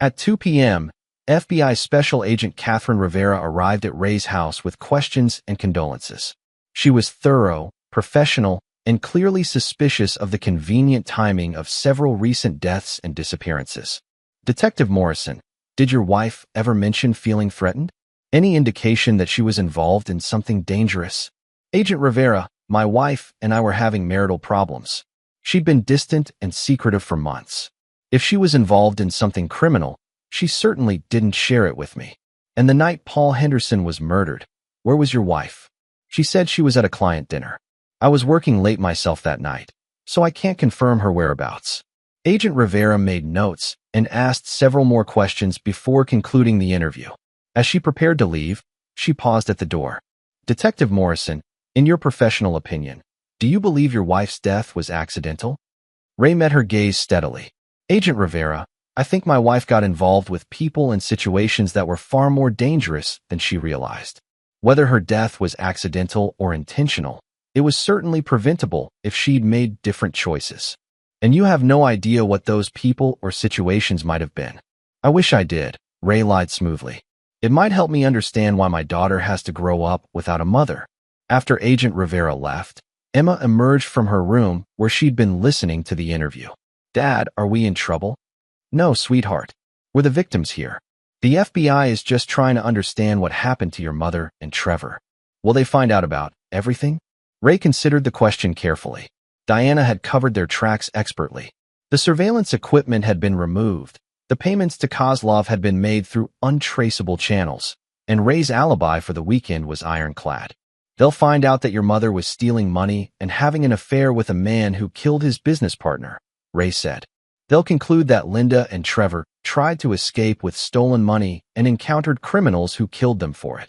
At 2 p.m., FBI Special Agent Catherine Rivera arrived at Ray's house with questions and condolences. She was thorough, professional, and clearly suspicious of the convenient timing of several recent deaths and disappearances. Detective Morrison, did your wife ever mention feeling threatened? Any indication that she was involved in something dangerous? Agent Rivera, my wife and I were having marital problems. She'd been distant and secretive for months. If she was involved in something criminal, she certainly didn't share it with me. And the night Paul Henderson was murdered, where was your wife? She said she was at a client dinner. I was working late myself that night, so I can't confirm her whereabouts. Agent Rivera made notes and asked several more questions before concluding the interview. As she prepared to leave, she paused at the door. Detective Morrison, in your professional opinion, do you believe your wife's death was accidental? Ray met her gaze steadily. Agent Rivera, I think my wife got involved with people and situations that were far more dangerous than she realized. Whether her death was accidental or intentional, it was certainly preventable if she'd made different choices. And you have no idea what those people or situations might have been. I wish I did, Ray lied smoothly. It might help me understand why my daughter has to grow up without a mother. After Agent Rivera left, Emma emerged from her room where she'd been listening to the interview. Dad, are we in trouble? No, sweetheart. We're the victims here. The FBI is just trying to understand what happened to your mother and Trevor. Will they find out about everything? Ray considered the question carefully. Diana had covered their tracks expertly. The surveillance equipment had been removed. The payments to Kozlov had been made through untraceable channels, and Ray's alibi for the weekend was ironclad. They'll find out that your mother was stealing money and having an affair with a man who killed his business partner, Ray said. They'll conclude that Linda and Trevor tried to escape with stolen money and encountered criminals who killed them for it.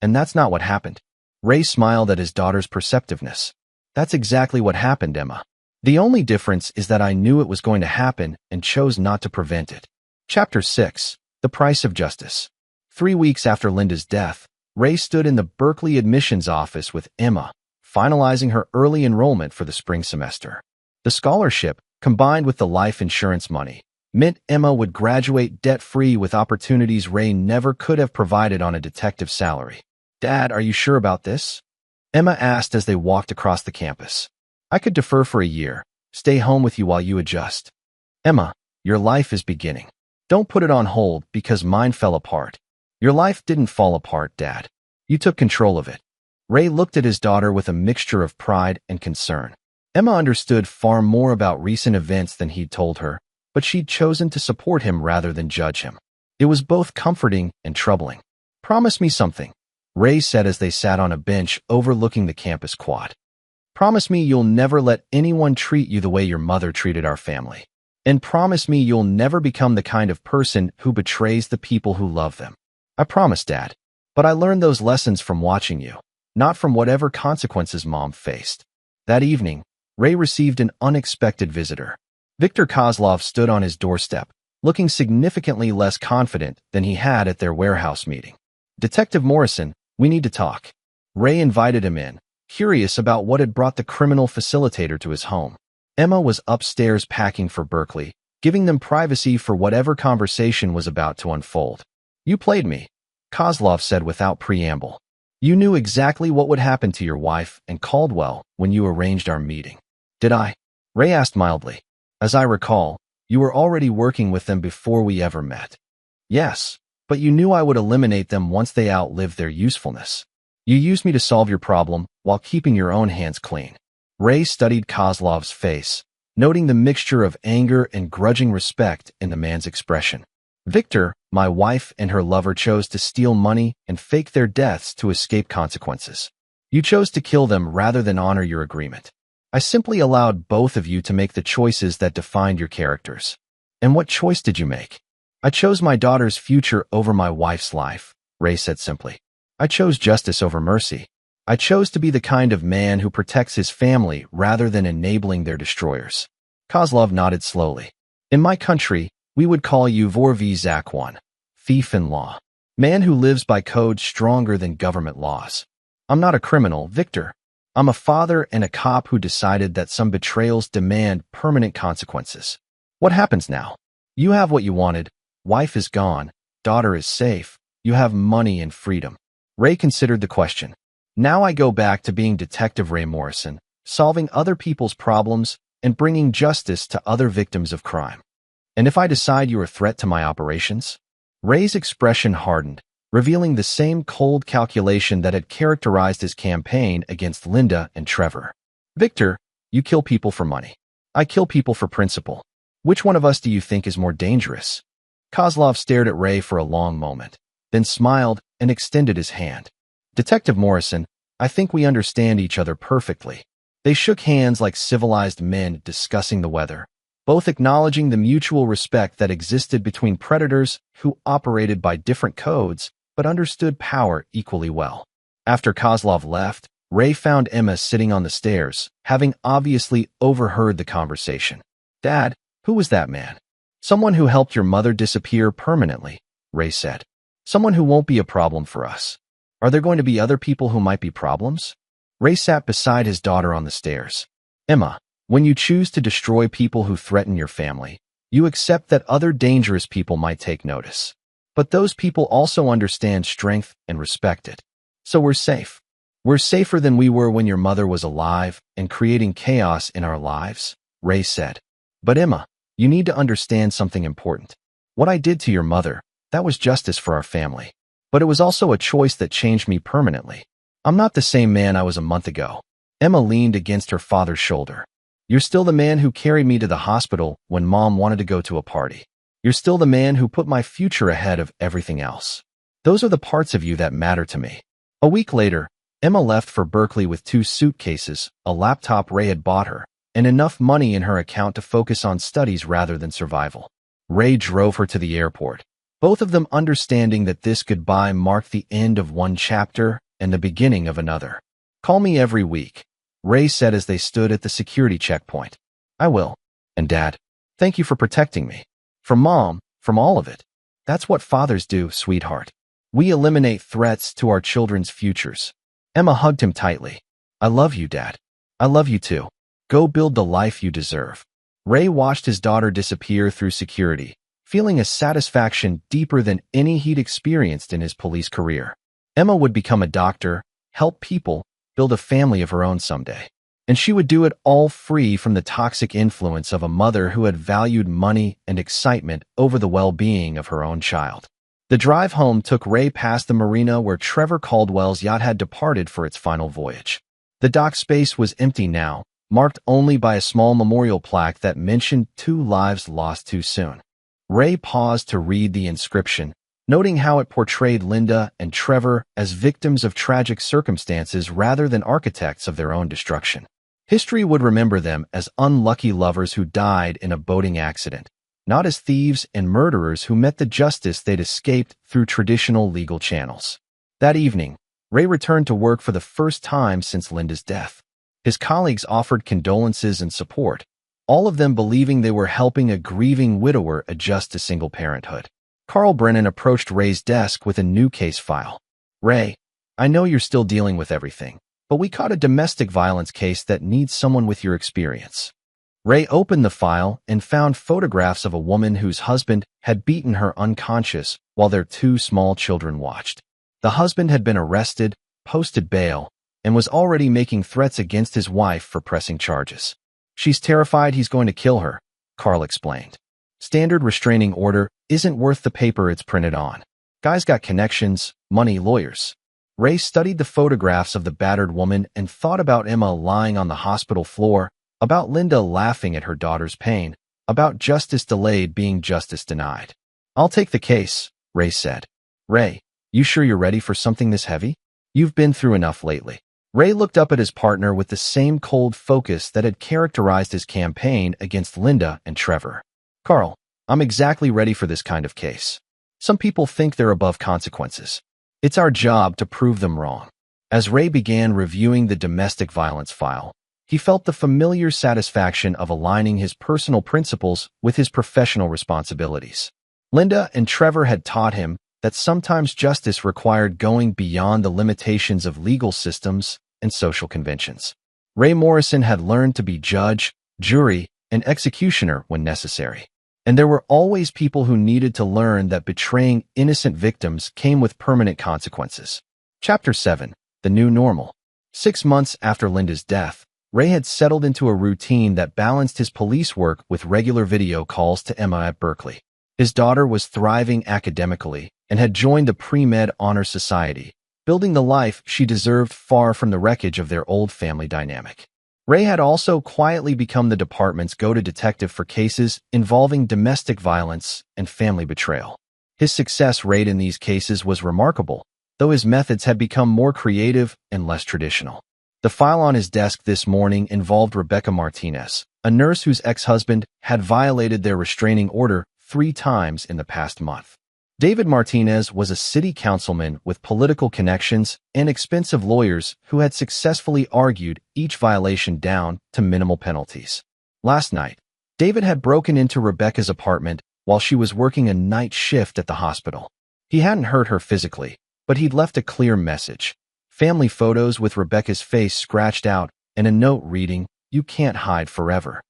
And that's not what happened. Ray smiled at his daughter's perceptiveness. That's exactly what happened, Emma. The only difference is that I knew it was going to happen and chose not to prevent it. Chapter 6. The Price of Justice. 3 weeks after Linda's death, Ray stood in the Berkeley admissions office with Emma, finalizing her early enrollment for the spring semester. The scholarship, combined with the life insurance money, meant Emma would graduate debt-free with opportunities Ray never could have provided on a detective salary. Dad, are you sure about this? Emma asked as they walked across the campus. I could defer for a year, stay home with you while you adjust. Emma, your life is beginning. Don't put it on hold because mine fell apart. Your life didn't fall apart, Dad. You took control of it. Ray looked at his daughter with a mixture of pride and concern. Emma understood far more about recent events than he'd told her, but she'd chosen to support him rather than judge him. It was both comforting and troubling. Promise me something, Ray said as they sat on a bench overlooking the campus quad. Promise me you'll never let anyone treat you the way your mother treated our family. And promise me you'll never become the kind of person who betrays the people who love them. I promise, Dad. But I learned those lessons from watching you, not from whatever consequences Mom faced. That evening, Ray received an unexpected visitor. Victor Kozlov stood on his doorstep, looking significantly less confident than he had at their warehouse meeting. Detective Morrison, we need to talk. Ray invited him in, curious about what had brought the criminal facilitator to his home. Emma was upstairs packing for Berkeley, giving them privacy for whatever conversation was about to unfold. You played me, Kozlov said without preamble. You knew exactly what would happen to your wife and Caldwell when you arranged our meeting. Did I? Ray asked mildly. As I recall, you were already working with them before we ever met. Yes, but you knew I would eliminate them once they outlived their usefulness. You used me to solve your problem while keeping your own hands clean. Ray studied Kozlov's face, noting the mixture of anger and grudging respect in the man's expression. Victor, my wife and her lover chose to steal money and fake their deaths to escape consequences. You chose to kill them rather than honor your agreement. I simply allowed both of you to make the choices that defined your characters. And what choice did you make? I chose my daughter's future over my wife's life, Ray said simply. I chose justice over mercy. I chose to be the kind of man who protects his family rather than enabling their destroyers. Kozlov nodded slowly. In my country, we would call you Vorvi Zakwan. thief-in-law. Man who lives by code stronger than government laws. I'm not a criminal, Victor. I'm a father and a cop who decided that some betrayals demand permanent consequences. What happens now? You have what you wanted. Wife is gone. Daughter is safe. You have money and freedom. Ray considered the question. Now I go back to being Detective Ray Morrison, solving other people's problems and bringing justice to other victims of crime. And if I decide you're a threat to my operations? Ray's expression hardened, revealing the same cold calculation that had characterized his campaign against Linda and Trevor. Victor, you kill people for money. I kill people for principle. Which one of us do you think is more dangerous? Kozlov stared at Ray for a long moment, then smiled and extended his hand. Detective Morrison, I think we understand each other perfectly. They shook hands like civilized men discussing the weather, both acknowledging the mutual respect that existed between predators who operated by different codes but understood power equally well. After Kozlov left, Ray found Emma sitting on the stairs, having obviously overheard the conversation. Dad, who was that man? Someone who helped your mother disappear permanently, Ray said. Someone who won't be a problem for us. Are there going to be other people who might be problems? Ray sat beside his daughter on the stairs. Emma, when you choose to destroy people who threaten your family, you accept that other dangerous people might take notice. But those people also understand strength and respect it. So we're safe. We're safer than we were when your mother was alive and creating chaos in our lives, Ray said. But Emma, you need to understand something important. What I did to your mother, that was justice for our family. But it was also a choice that changed me permanently. I'm not the same man I was a month ago. Emma leaned against her father's shoulder. You're still the man who carried me to the hospital when Mom wanted to go to a party. You're still the man who put my future ahead of everything else. Those are the parts of you that matter to me. A week later, Emma left for Berkeley with 2 suitcases, a laptop Ray had bought her, and enough money in her account to focus on studies rather than survival. Ray drove her to the airport, both of them understanding that this goodbye marked the end of one chapter and the beginning of another. Call me every week, Ray said as they stood at the security checkpoint. I will. And Dad, thank you for protecting me. From Mom, from all of it. That's what fathers do, sweetheart. We eliminate threats to our children's futures. Emma hugged him tightly. I love you, Dad. I love you too. Go build the life you deserve. Ray watched his daughter disappear through security, feeling a satisfaction deeper than any he'd experienced in his police career. Emma would become a doctor, help people, build a family of her own someday. And she would do it all free from the toxic influence of a mother who had valued money and excitement over the well-being of her own child. The drive home took Ray past the marina where Trevor Caldwell's yacht had departed for its final voyage. The dock space was empty now, marked only by a small memorial plaque that mentioned 2 lives lost too soon. Ray paused to read the inscription, noting how it portrayed Linda and Trevor as victims of tragic circumstances rather than architects of their own destruction. History would remember them as unlucky lovers who died in a boating accident, not as thieves and murderers who met the justice they'd escaped through traditional legal channels. That evening, Ray returned to work for the first time since Linda's death. His colleagues offered condolences and support, all of them believing they were helping a grieving widower adjust to single parenthood. Carl Brennan approached Ray's desk with a new case file. Ray, I know you're still dealing with everything, but we caught a domestic violence case that needs someone with your experience. Ray opened the file and found photographs of a woman whose husband had beaten her unconscious while their 2 small children watched. The husband had been arrested, posted bail, and was already making threats against his wife for pressing charges. She's terrified he's going to kill her, Carl explained. Standard restraining order isn't worth the paper it's printed on. Guy's got connections, money, lawyers. Ray studied the photographs of the battered woman and thought about Emma lying on the hospital floor, about Linda laughing at her daughter's pain, about justice delayed being justice denied. I'll take the case, Ray said. Ray, you sure you're ready for something this heavy? You've been through enough lately. Ray looked up at his partner with the same cold focus that had characterized his campaign against Linda and Trevor. Carl, I'm exactly ready for this kind of case. Some people think they're above consequences. It's our job to prove them wrong. As Ray began reviewing the domestic violence file, he felt the familiar satisfaction of aligning his personal principles with his professional responsibilities. Linda and Trevor had taught him that sometimes justice required going beyond the limitations of legal systems and social conventions. Ray Morrison had learned to be judge, jury, and executioner when necessary. And there were always people who needed to learn that betraying innocent victims came with permanent consequences. Chapter 7. The New Normal. 6 months after Linda's death, Ray had settled into a routine that balanced his police work with regular video calls to Emma at Berkeley. His daughter was thriving academically and had joined the Pre-Med Honor Society, building the life she deserved far from the wreckage of their old family dynamic. Ray had also quietly become the department's go-to detective for cases involving domestic violence and family betrayal. His success rate in these cases was remarkable, though his methods had become more creative and less traditional. The file on his desk this morning involved Rebecca Martinez, a nurse whose ex-husband had violated their restraining order 3 times in the past month. David Martinez was a city councilman with political connections and expensive lawyers who had successfully argued each violation down to minimal penalties. Last night, David had broken into Rebecca's apartment while she was working a night shift at the hospital. He hadn't hurt her physically, but he'd left a clear message. Family photos with Rebecca's face scratched out and a note reading, "You can't hide forever."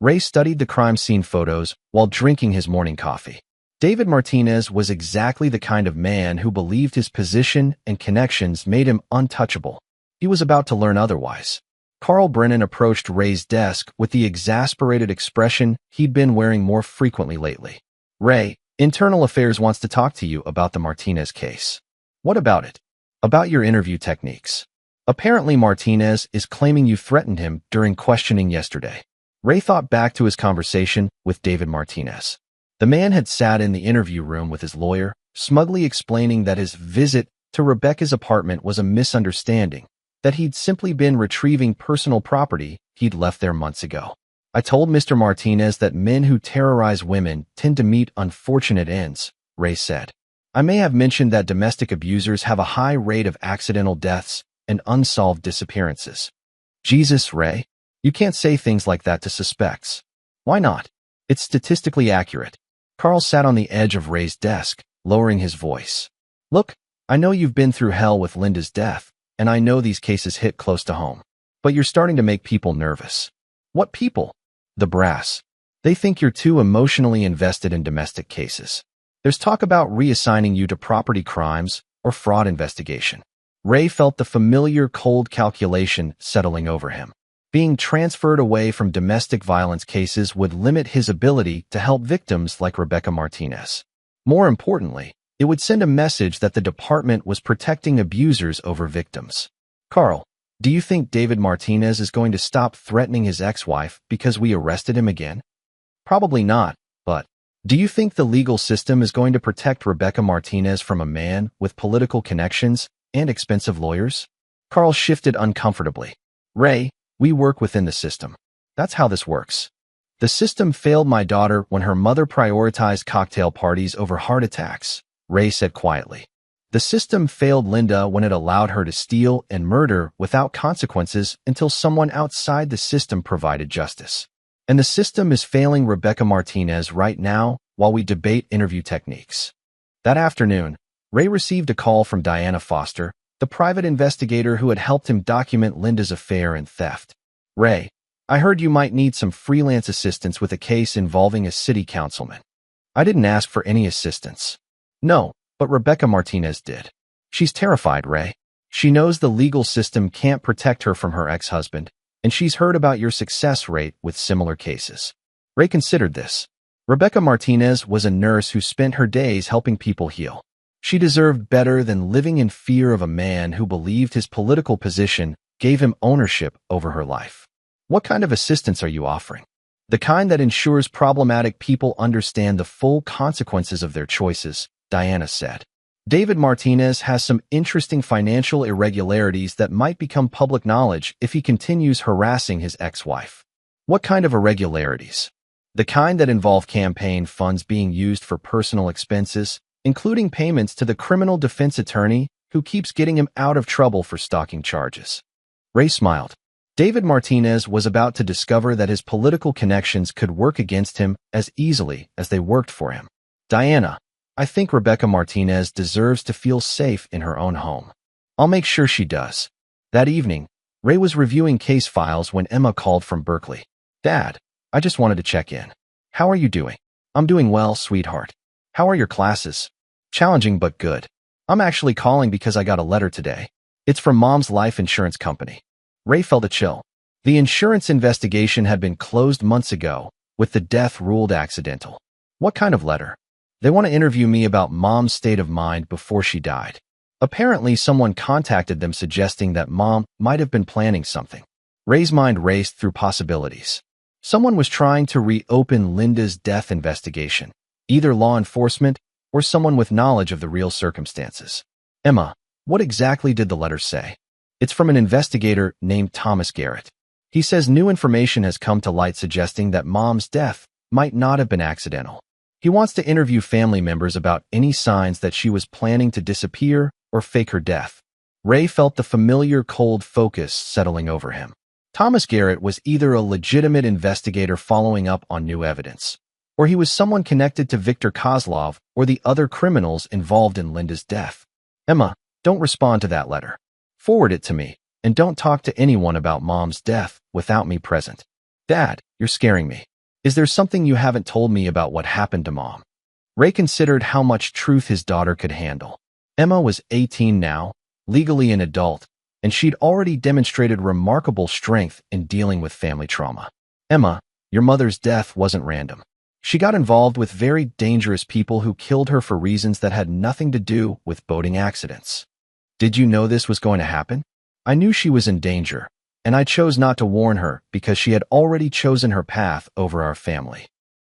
Ray studied the crime scene photos while drinking his morning coffee. David Martinez was exactly the kind of man who believed his position and connections made him untouchable. He was about to learn otherwise. Carl Brennan approached Ray's desk with the exasperated expression he'd been wearing more frequently lately. "Ray, Internal Affairs wants to talk to you about the Martinez case." "What about it?" "About your interview techniques. Apparently Martinez is claiming you threatened him during questioning yesterday." Ray thought back to his conversation with David Martinez. The man had sat in the interview room with his lawyer, smugly explaining that his visit to Rebecca's apartment was a misunderstanding, that he'd simply been retrieving personal property he'd left there months ago. "I told Mr. Martinez that men who terrorize women tend to meet unfortunate ends," Ray said. "I may have mentioned that domestic abusers have a high rate of accidental deaths and unsolved disappearances." "Jesus, Ray, you can't say things like that to suspects." "Why not? It's statistically accurate." Carl sat on the edge of Ray's desk, lowering his voice. "Look, I know you've been through hell with Linda's death, and I know these cases hit close to home. But you're starting to make people nervous." "What people?" "The brass. They think you're too emotionally invested in domestic cases. There's talk about reassigning you to property crimes or fraud investigation." Ray felt the familiar cold calculation settling over him. Being transferred away from domestic violence cases would limit his ability to help victims like Rebecca Martinez. More importantly, it would send a message that the department was protecting abusers over victims. "Carl, do you think David Martinez is going to stop threatening his ex-wife because we arrested him again?" "Probably not, but do you think the legal system is going to protect Rebecca Martinez from a man with political connections and expensive lawyers?" Carl shifted uncomfortably. "Ray, we work within the system. That's how this works. The system failed my daughter when her mother prioritized cocktail parties over heart attacks," Ray said quietly. "The system failed Linda when it allowed her to steal and murder without consequences until someone outside the system provided justice. And the system is failing Rebecca Martinez right now while we debate interview techniques." That afternoon, Ray received a call from Diana Foster, the private investigator who had helped him document Linda's affair and theft. "Ray, I heard you might need some freelance assistance with a case involving a city councilman." "I didn't ask for any assistance." "No, but Rebecca Martinez did. She's terrified, Ray. She knows the legal system can't protect her from her ex-husband, and she's heard about your success rate with similar cases." Ray considered this. Rebecca Martinez was a nurse who spent her days helping people heal. She deserved better than living in fear of a man who believed his political position gave him ownership over her life. "What kind of assistance are you offering?" "The kind that ensures problematic people understand the full consequences of their choices," Diana said. "David Martinez has some interesting financial irregularities that might become public knowledge if he continues harassing his ex-wife." "What kind of irregularities?" "The kind that involve campaign funds being used for personal expenses, including payments to the criminal defense attorney who keeps getting him out of trouble for stalking charges." Ray smiled. David Martinez was about to discover that his political connections could work against him as easily as they worked for him. Diana, I think Rebecca Martinez deserves to feel safe in her own home. I'll make sure she does. That evening, Ray was reviewing case files when Emma called from Berkeley. Dad, I just wanted to check in. How are you doing? I'm doing well, sweetheart. How are your classes? Challenging but good. I'm actually calling because I got a letter today. It's from Mom's life insurance company. Ray felt a chill. The insurance investigation had been closed months ago, with the death ruled accidental. What kind of letter? They want to interview me about Mom's state of mind before she died. Apparently, someone contacted them suggesting that Mom might have been planning something. Ray's mind raced through possibilities. Someone was trying to reopen Linda's death investigation, either law enforcement or someone with knowledge of the real circumstances. Emma, what exactly did the letter say? It's from an investigator named Thomas Garrett. He says new information has come to light suggesting that Mom's death might not have been accidental. He wants to interview family members about any signs that she was planning to disappear or fake her death. Ray felt the familiar cold focus settling over him. Thomas Garrett was either a legitimate investigator following up on new evidence, or he was someone connected to Viktor Kozlov or the other criminals involved in Linda's death. Emma, don't respond to that letter. Forward it to me, and don't talk to anyone about Mom's death without me present. Dad, you're scaring me. Is there something you haven't told me about what happened to Mom? Ray considered how much truth his daughter could handle. Emma was 18 now, legally an adult, and she'd already demonstrated remarkable strength in dealing with family trauma. Emma, your mother's death wasn't random. She got involved with very dangerous people who killed her for reasons that had nothing to do with boating accidents. Did you know this was going to happen? I knew she was in danger, and I chose not to warn her because she had already chosen her path over our family.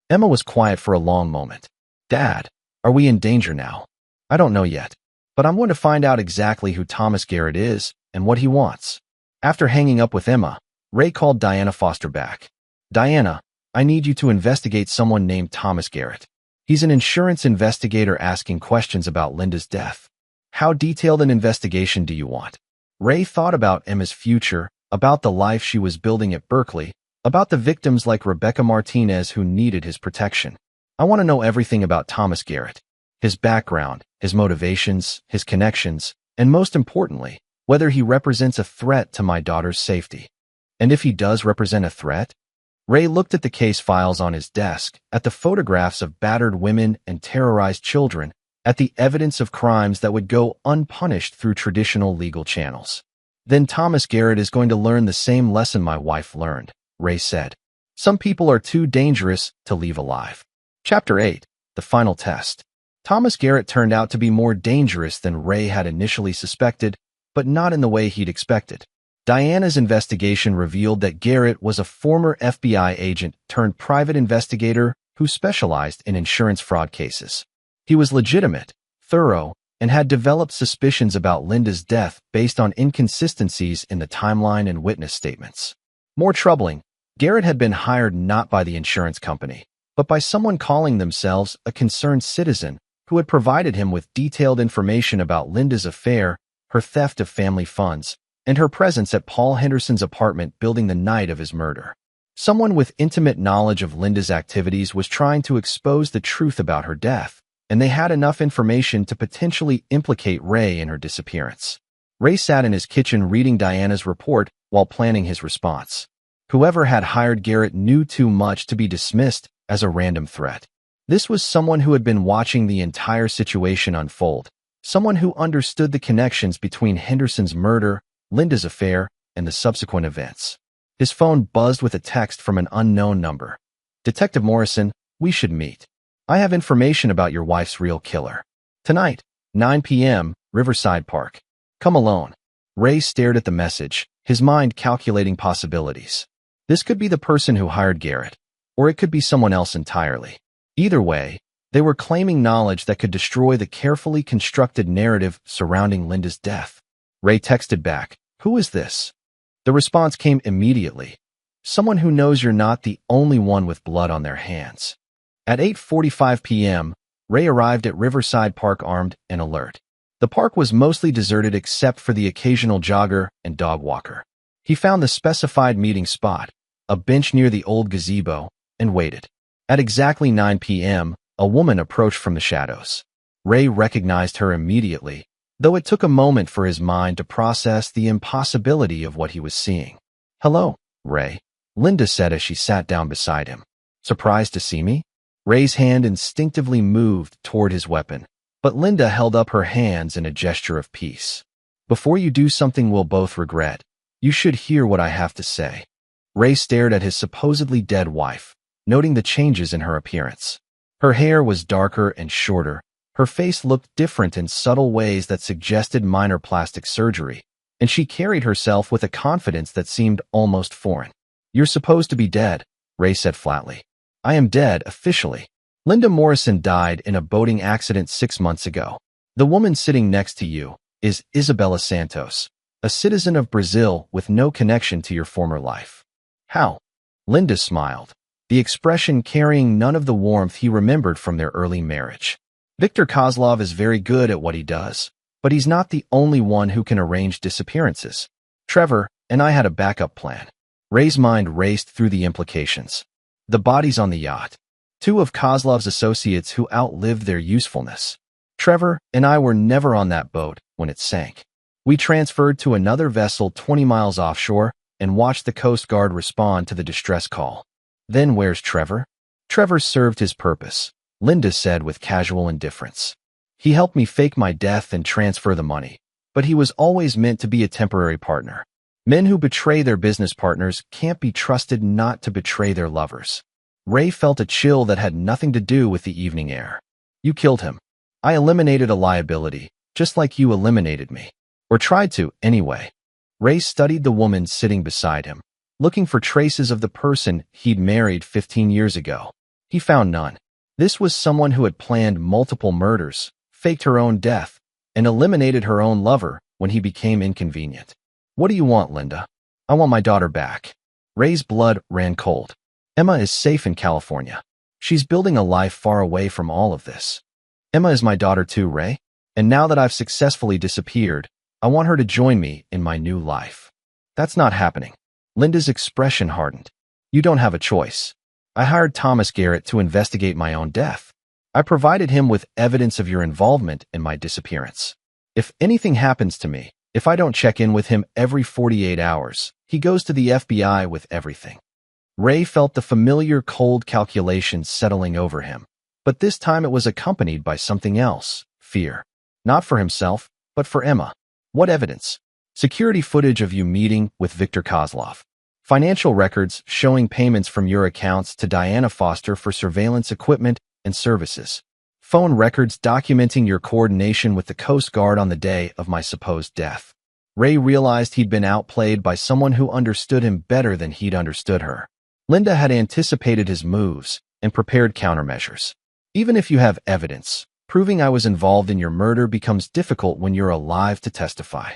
Emma was quiet for a long moment. Dad, are we in danger now? I don't know yet, but I'm going to find out exactly who Thomas Garrett is and what he wants. After hanging up with Emma, Ray called Diana Foster back. Diana, I need you to investigate someone named Thomas Garrett. He's an insurance investigator asking questions about Linda's death. How detailed an investigation do you want? Ray thought about Emma's future, about the life she was building at Berkeley, about the victims like Rebecca Martinez who needed his protection. I want to know everything about Thomas Garrett, his background, his motivations, his connections, and most importantly, whether he represents a threat to my daughter's safety. And if he does represent a threat? Ray looked at the case files on his desk, at the photographs of battered women and terrorized children, at the evidence of crimes that would go unpunished through traditional legal channels. Then Thomas Garrett is going to learn the same lesson my wife learned, Ray said. Some people are too dangerous to leave alive. Chapter 8, The Final Test. Thomas Garrett turned out to be more dangerous than Ray had initially suspected, but not in the way he'd expected. Diana's investigation revealed that Garrett was a former FBI agent turned private investigator who specialized in insurance fraud cases. He was legitimate, thorough, and had developed suspicions about Linda's death based on inconsistencies in the timeline and witness statements. More troubling, Garrett had been hired not by the insurance company, but by someone calling themselves a concerned citizen who had provided him with detailed information about Linda's affair, her theft of family funds, and her presence at Paul Henderson's apartment building the night of his murder. Someone with intimate knowledge of Linda's activities was trying to expose the truth about her death, and they had enough information to potentially implicate Ray in her disappearance. Ray sat in his kitchen reading Diana's report while planning his response. Whoever had hired Garrett knew too much to be dismissed as a random threat. This was someone who had been watching the entire situation unfold, someone who understood the connections between Henderson's murder, Linda's affair, and the subsequent events. His phone buzzed with a text from an unknown number. Detective Morrison, we should meet. I have information about your wife's real killer. Tonight, 9 p.m., Riverside Park. Come alone. Ray stared at the message, his mind calculating possibilities. This could be the person who hired Garrett, or it could be someone else entirely. Either way, they were claiming knowledge that could destroy the carefully constructed narrative surrounding Linda's death. Ray texted back, "Who is this?" The response came immediately. Someone who knows you're not the only one with blood on their hands. At 8:45 p.m., Ray arrived at Riverside Park armed and alert. The park was mostly deserted except for the occasional jogger and dog walker. He found the specified meeting spot, a bench near the old gazebo, and waited. At exactly 9 p.m., A woman approached from the shadows. Ray recognized her immediately, though it took a moment for his mind to process the impossibility of what he was seeing. "Hello, Ray," Linda said as she sat down beside him. "Surprised to see me?" Ray's hand instinctively moved toward his weapon, but Linda held up her hands in a gesture of peace. "Before you do something we'll both regret, you should hear what I have to say." Ray stared at his supposedly dead wife, noting the changes in her appearance. Her hair was darker and shorter, her face looked different in subtle ways that suggested minor plastic surgery, and she carried herself with a confidence that seemed almost foreign. "You're supposed to be dead," Ray said flatly. "I am dead, officially. Linda Morrison died in a boating accident 6 months ago. The woman sitting next to you is Isabella Santos, a citizen of Brazil with no connection to your former life." "How?" Linda smiled, the expression carrying none of the warmth he remembered from their early marriage. "Viktor Kozlov is very good at what he does, but he's not the only one who can arrange disappearances. Trevor and I had a backup plan." Ray's mind raced through the implications. The bodies on the yacht. 2 of Kozlov's associates who outlived their usefulness. Trevor and I were never on that boat when it sank. We transferred to another vessel 20 miles offshore and watched the Coast Guard respond to the distress call. "Then where's Trevor?" "Trevor served his purpose," Linda said with casual indifference. "He helped me fake my death and transfer the money, but he was always meant to be a temporary partner. Men who betray their business partners can't be trusted not to betray their lovers." Ray felt a chill that had nothing to do with the evening air. "You killed him. I eliminated a liability, just like you eliminated me. Or tried to, anyway." Ray studied the woman sitting beside him, looking for traces of the person he'd married 15 years ago. He found none. This was someone who had planned multiple murders, faked her own death, and eliminated her own lover when he became inconvenient. "What do you want, Linda?" "I want my daughter back." Ray's blood ran cold. "Emma is safe in California. She's building a life far away from all of this." "Emma is my daughter too, Ray. And now that I've successfully disappeared, I want her to join me in my new life." "That's not happening." Linda's expression hardened. "You don't have a choice. I hired Thomas Garrett to investigate my own death. I provided him with evidence of your involvement in my disappearance. If anything happens to me, if I don't check in with him every 48 hours, he goes to the FBI with everything." Ray felt the familiar cold calculation settling over him, but this time it was accompanied by something else, fear. Not for himself, but for Emma. "What evidence?" "Security footage of you meeting with Viktor Kozlov. Financial records showing payments from your accounts to Diana Foster for surveillance equipment and services. Phone records documenting your coordination with the Coast Guard on the day of my supposed death." Ray realized he'd been outplayed by someone who understood him better than he'd understood her. Linda had anticipated his moves and prepared countermeasures. "Even if you have evidence, proving I was involved in your murder becomes difficult when you're alive to testify."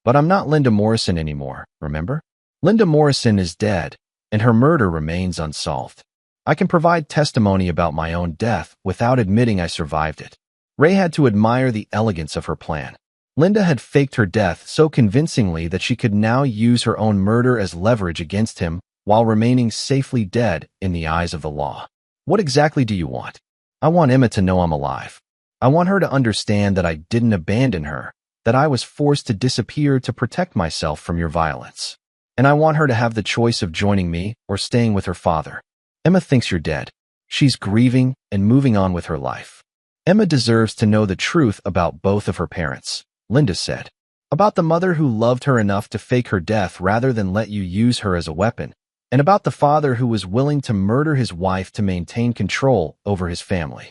"But I'm not Linda Morrison anymore, remember? Linda Morrison is dead, and her murder remains unsolved. I can provide testimony about my own death without admitting I survived it." Ray had to admire the elegance of her plan. Linda had faked her death so convincingly that she could now use her own murder as leverage against him while remaining safely dead in the eyes of the law. "What exactly do you want?" "I want Emma to know I'm alive. I want her to understand that I didn't abandon her, that I was forced to disappear to protect myself from your violence. And I want her to have the choice of joining me or staying with her father. Emma thinks you're dead. She's grieving and moving on with her life. Emma deserves to know the truth about both of her parents," Linda said. "About the mother who loved her enough to fake her death rather than let you use her as a weapon, and about the father who was willing to murder his wife to maintain control over his family."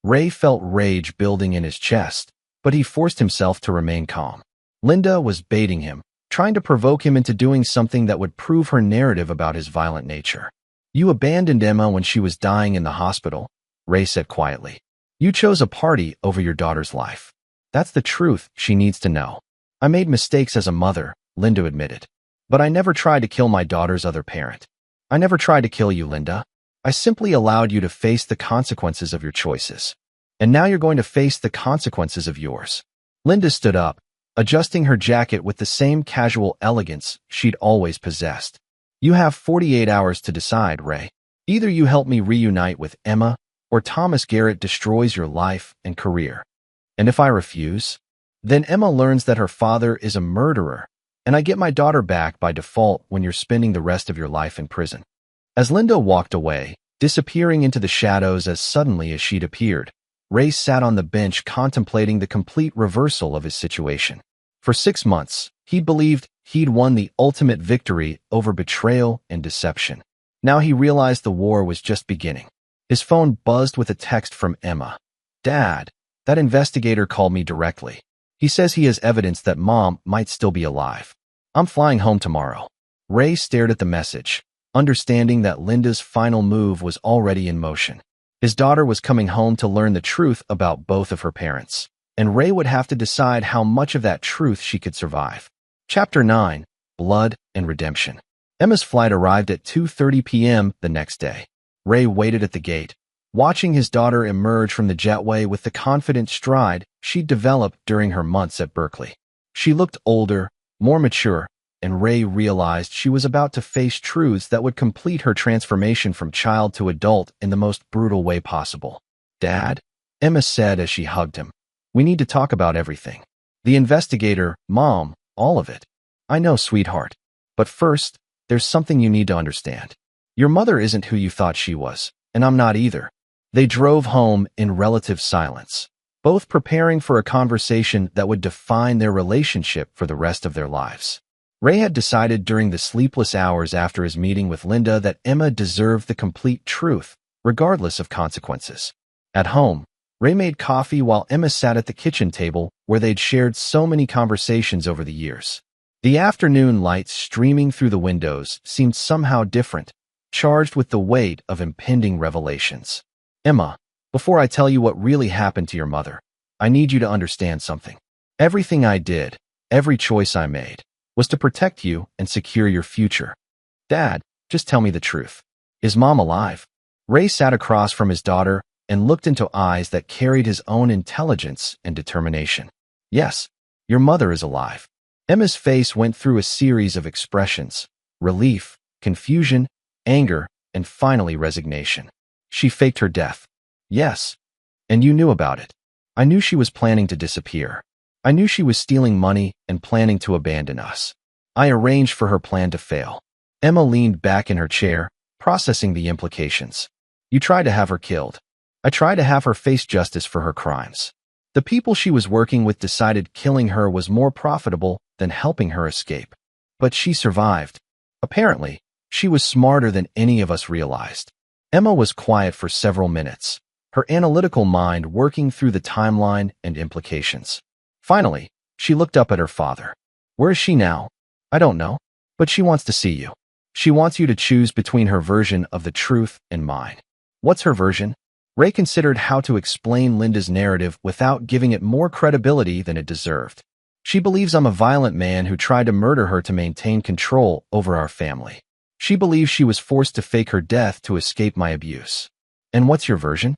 Ray felt rage building in his chest, but he forced himself to remain calm. Linda was baiting him, trying to provoke him into doing something that would prove her narrative about his violent nature. "You abandoned Emma when she was dying in the hospital," Ray said quietly. "You chose a party over your daughter's life. That's the truth she needs to know." "I made mistakes as a mother," Linda admitted. "But I never tried to kill my daughter's other parent. I never tried to kill you, Linda. I simply allowed you to face the consequences of your choices. And now you're going to face the consequences of yours." Linda stood up, adjusting her jacket with the same casual elegance she'd always possessed. "You have 48 hours to decide, Ray. Either you help me reunite with Emma, or Thomas Garrett destroys your life and career. And if I refuse? Then Emma learns that her father is a murderer, and I get my daughter back by default when you're spending the rest of your life in prison. As Linda walked away, disappearing into the shadows as suddenly as she'd appeared, Ray sat on the bench contemplating the complete reversal of his situation. For 6 months, he believed he'd won the ultimate victory over betrayal and deception. Now he realized the war was just beginning. His phone buzzed with a text from Emma. "Dad, that investigator called me directly. He says he has evidence that Mom might still be alive. I'm flying home tomorrow." Ray stared at the message, understanding that Linda's final move was already in motion. His daughter was coming home to learn the truth about both of her parents, and Ray would have to decide how much of that truth she could survive. Chapter 9: Blood and Redemption. Emma's flight arrived at 2:30 p.m. the next day. Ray waited at the gate, watching his daughter emerge from the jetway with the confident stride she'd developed during her months at Berkeley. She looked older, more mature, and Ray realized she was about to face truths that would complete her transformation from child to adult in the most brutal way possible. "Dad," Emma said as she hugged him, "we need to talk about everything. The investigator, Mom, all of it. I know, sweetheart. But first, there's something you need to understand. Your mother isn't who you thought she was, and I'm not either." They drove home in relative silence, both preparing for a conversation that would define their relationship for the rest of their lives. Ray had decided during the sleepless hours after his meeting with Linda that Emma deserved the complete truth, regardless of consequences. At home, Ray made coffee while Emma sat at the kitchen table where they'd shared so many conversations over the years. The afternoon light streaming through the windows seemed somehow different, charged with the weight of impending revelations. "Emma, before I tell you what really happened to your mother, I need you to understand something. Everything I did, every choice I made, was to protect you and secure your future. Dad, just tell me the truth. Is Mom alive?" Ray sat across from his daughter and looked into eyes that carried his own intelligence and determination. "Yes, your mother is alive." Emma's face went through a series of expressions: relief, confusion, anger, and finally resignation. "She faked her death." "Yes. And you knew about it." "I knew she was planning to disappear. I knew she was stealing money and planning to abandon us. I arranged for her plan to fail." Emma leaned back in her chair, processing the implications. "You tried to have her killed. I tried to have her face justice for her crimes. The people she was working with decided killing her was more profitable than helping her escape. But she survived. Apparently, she was smarter than any of us realized." Emma was quiet for several minutes, her analytical mind working through the timeline and implications. Finally, she looked up at her father. "Where is she now?" "I don't know, but she wants to see you. She wants you to choose between her version of the truth and mine." "What's her version?" Ray considered how to explain Linda's narrative without giving it more credibility than it deserved. "She believes I'm a violent man who tried to murder her to maintain control over our family. She believes she was forced to fake her death to escape my abuse." "And what's your version?"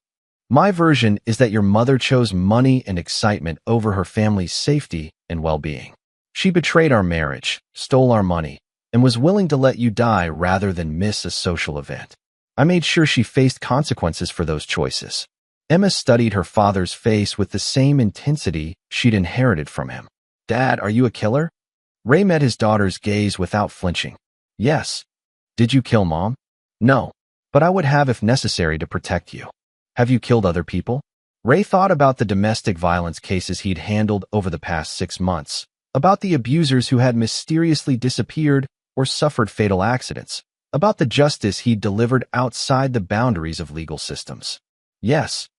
"My version is that your mother chose money and excitement over her family's safety and well-being. She betrayed our marriage, stole our money, and was willing to let you die rather than miss a social event. I made sure she faced consequences for those choices." Emma studied her father's face with the same intensity she'd inherited from him. "Dad, are you a killer?" Ray met his daughter's gaze without flinching. "Yes." "Did you kill Mom?" "No, but I would have if necessary to protect you." "Have you killed other people?" Ray thought about the domestic violence cases he'd handled over the past 6 months, about the abusers who had mysteriously disappeared or suffered fatal accidents, about the justice he'd delivered outside the boundaries of legal systems. "Yes."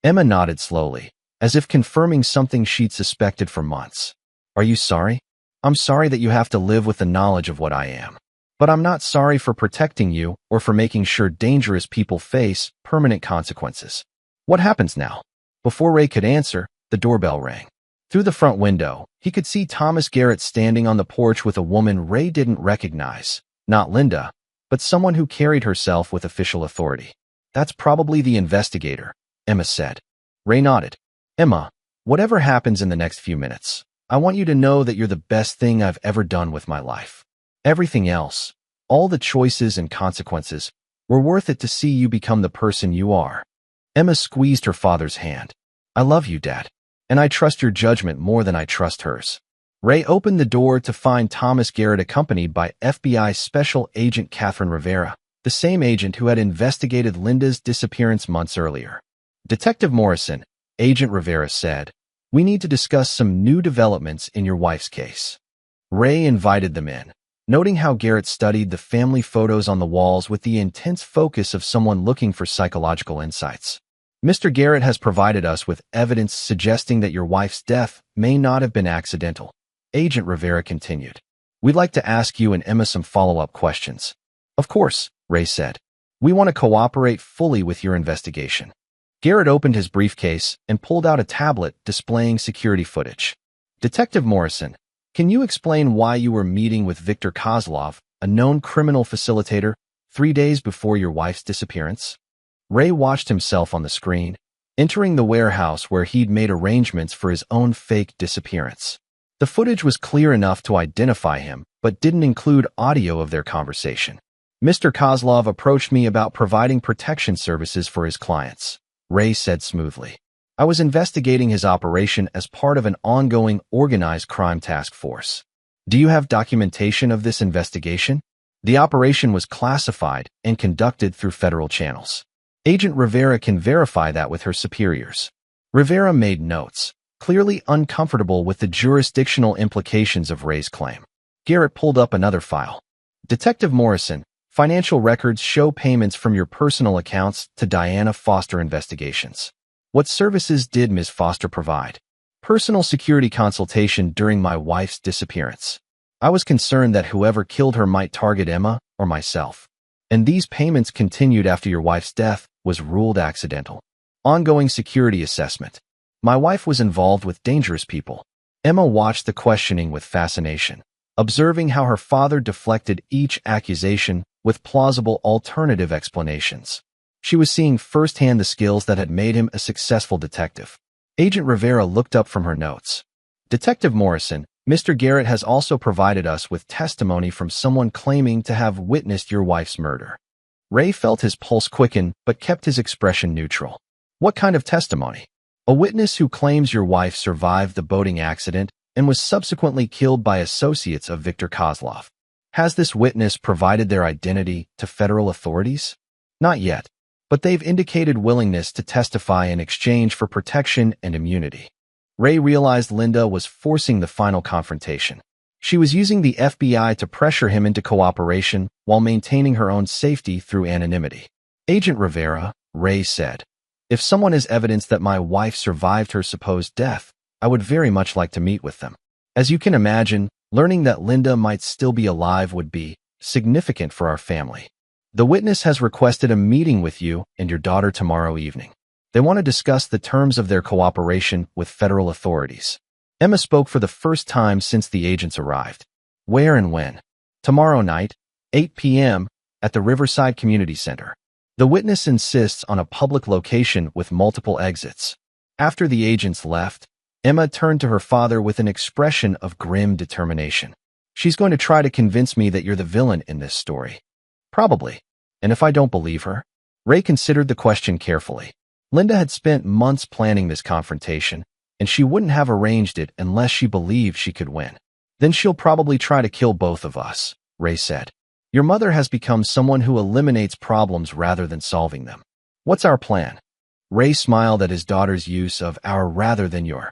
Emma nodded slowly, as if confirming something she'd suspected for months. "Are you sorry?" "I'm sorry that you have to live with the knowledge of what I am. But I'm not sorry for protecting you or for making sure dangerous people face permanent consequences." "What happens now?" Before Ray could answer, the doorbell rang. Through the front window, he could see Thomas Garrett standing on the porch with a woman Ray didn't recognize, not Linda, but someone who carried herself with official authority. "That's probably the investigator," Emma said. Ray nodded. "Emma, whatever happens in the next few minutes, I want you to know that you're the best thing I've ever done with my life. Everything else, all the choices and consequences, were worth it to see you become the person you are." Emma squeezed her father's hand. I love you, Dad. And I trust your judgment more than I trust hers. Ray opened the door to find Thomas Garrett accompanied by FBI Special Agent Catherine Rivera, the same agent who had investigated Linda's disappearance months earlier. Detective Morrison, Agent Rivera said, we need to discuss some new developments in your wife's case. Ray invited them in, noting how Garrett studied the family photos on the walls with the intense focus of someone looking for psychological insights. Mr. Garrett has provided us with evidence suggesting that your wife's death may not have been accidental. Agent Rivera continued. We'd like to ask you and Emma some follow-up questions. Of course, Ray said. We want to cooperate fully with your investigation. Garrett opened his briefcase and pulled out a tablet displaying security footage. Detective Morrison, can you explain why you were meeting with Viktor Kozlov, a known criminal facilitator, 3 days before your wife's disappearance? Ray watched himself on the screen, entering the warehouse where he'd made arrangements for his own fake disappearance. The footage was clear enough to identify him, but didn't include audio of their conversation. Mr. Kozlov approached me about providing protection services for his clients, Ray said smoothly. I was investigating his operation as part of an ongoing organized crime task force. Do you have documentation of this investigation? The operation was classified and conducted through federal channels. Agent Rivera can verify that with her superiors. Rivera made notes, clearly uncomfortable with the jurisdictional implications of Ray's claim. Garrett pulled up another file. Detective Morrison, financial records show payments from your personal accounts to Diana Foster Investigations. What services did Ms. Foster provide? Personal security consultation during my wife's disappearance. I was concerned that whoever killed her might target Emma or myself. And these payments continued after your wife's death was ruled accidental. Ongoing security assessment. My wife was involved with dangerous people. Emma watched the questioning with fascination, observing how her father deflected each accusation with plausible alternative explanations. She was seeing firsthand the skills that had made him a successful detective. Agent Rivera looked up from her notes. Detective Morrison, Mr. Garrett has also provided us with testimony from someone claiming to have witnessed your wife's murder. Ray felt his pulse quicken but kept his expression neutral. What kind of testimony? A witness who claims your wife survived the boating accident and was subsequently killed by associates of Viktor Kozlov. Has this witness provided their identity to federal authorities? Not yet, but they've indicated willingness to testify in exchange for protection and immunity. Ray realized Linda was forcing the final confrontation. She was using the FBI to pressure him into cooperation while maintaining her own safety through anonymity. Agent Rivera, Ray said, if someone has evidence that my wife survived her supposed death, I would very much like to meet with them. As you can imagine, learning that Linda might still be alive would be significant for our family. The witness has requested a meeting with you and your daughter tomorrow evening. They want to discuss the terms of their cooperation with federal authorities. Emma spoke for the first time since the agents arrived. Where and when? Tomorrow night, 8 p.m., at the Riverside Community Center. The witness insists on a public location with multiple exits. After the agents left, Emma turned to her father with an expression of grim determination. She's going to try to convince me that you're the villain in this story. Probably. And if I don't believe her? Ray considered the question carefully. Linda had spent months planning this confrontation, and she wouldn't have arranged it unless she believed she could win. Then she'll probably try to kill both of us, Ray said. Your mother has become someone who eliminates problems rather than solving them. What's our plan? Ray smiled at his daughter's use of our rather than your.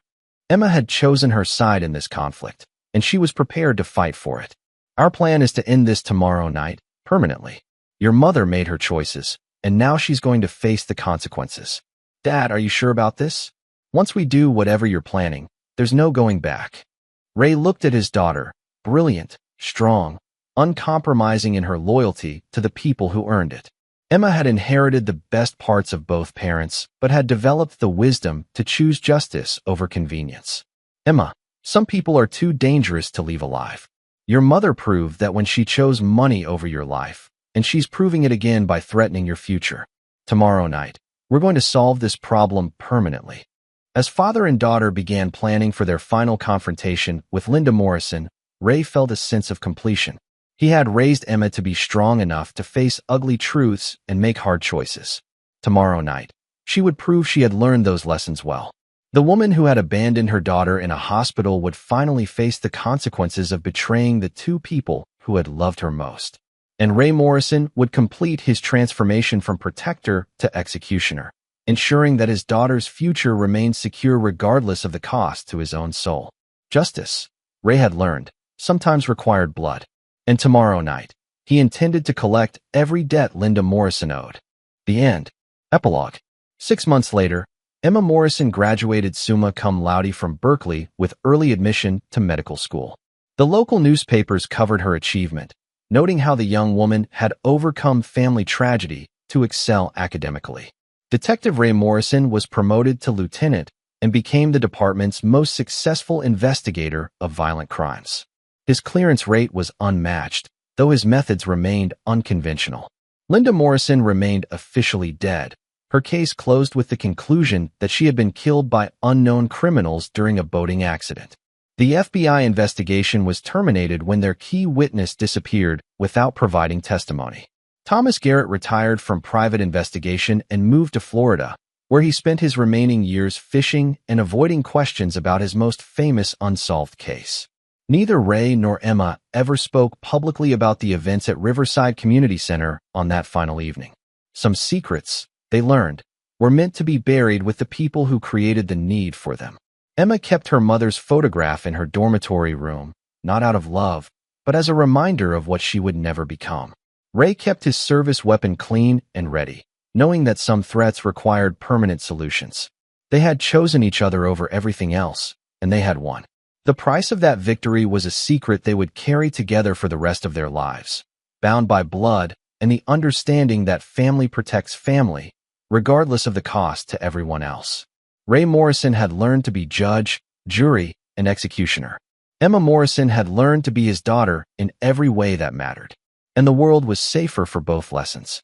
Emma had chosen her side in this conflict, and she was prepared to fight for it. Our plan is to end this tomorrow night, permanently. Your mother made her choices, and now she's going to face the consequences. Dad, are you sure about this? Once we do whatever you're planning, there's no going back. Ray looked at his daughter, brilliant, strong, uncompromising in her loyalty to the people who earned it. Emma had inherited the best parts of both parents, but had developed the wisdom to choose justice over convenience. Emma, some people are too dangerous to leave alive. Your mother proved that when she chose money over your life, and she's proving it again by threatening your future. Tomorrow night, we're going to solve this problem permanently. As father and daughter began planning for their final confrontation with Linda Morrison, Ray felt a sense of completion. He had raised Emma to be strong enough to face ugly truths and make hard choices. Tomorrow night, She would prove she had learned those lessons well. The woman who had abandoned her daughter in a hospital would finally face the consequences of betraying the two people who had loved her most. And Ray Morrison would complete his transformation from protector to executioner, ensuring that his daughter's future remained secure regardless of the cost to his own soul. Justice, Ray had learned, sometimes required blood. And tomorrow night, he intended to collect every debt Linda Morrison owed. The end. Epilogue. 6 months later, Emma Morrison graduated summa cum laude from Berkeley with early admission to medical school. The local newspapers covered her achievement, noting how the young woman had overcome family tragedy to excel academically. Detective Ray Morrison was promoted to lieutenant and became the department's most successful investigator of violent crimes. His clearance rate was unmatched, though his methods remained unconventional. Linda Morrison remained officially dead, her case closed with the conclusion that she had been killed by unknown criminals during a boating accident. The FBI investigation was terminated when their key witness disappeared without providing testimony. Thomas Garrett retired from private investigation and moved to Florida, where he spent his remaining years fishing and avoiding questions about his most famous unsolved case. Neither Ray nor Emma ever spoke publicly about the events at Riverside Community Center on that final evening. Some secrets, they learned, were meant to be buried with the people who created the need for them. Emma kept her mother's photograph in her dormitory room, not out of love, but as a reminder of what she would never become. Ray kept his service weapon clean and ready, knowing that some threats required permanent solutions. They had chosen each other over everything else, and they had won. The price of that victory was a secret they would carry together for the rest of their lives, bound by blood and the understanding that family protects family, regardless of the cost to everyone else. Ray Morrison had learned to be judge, jury, and executioner. Emma Morrison had learned to be his daughter in every way that mattered. And the world was safer for both lessons.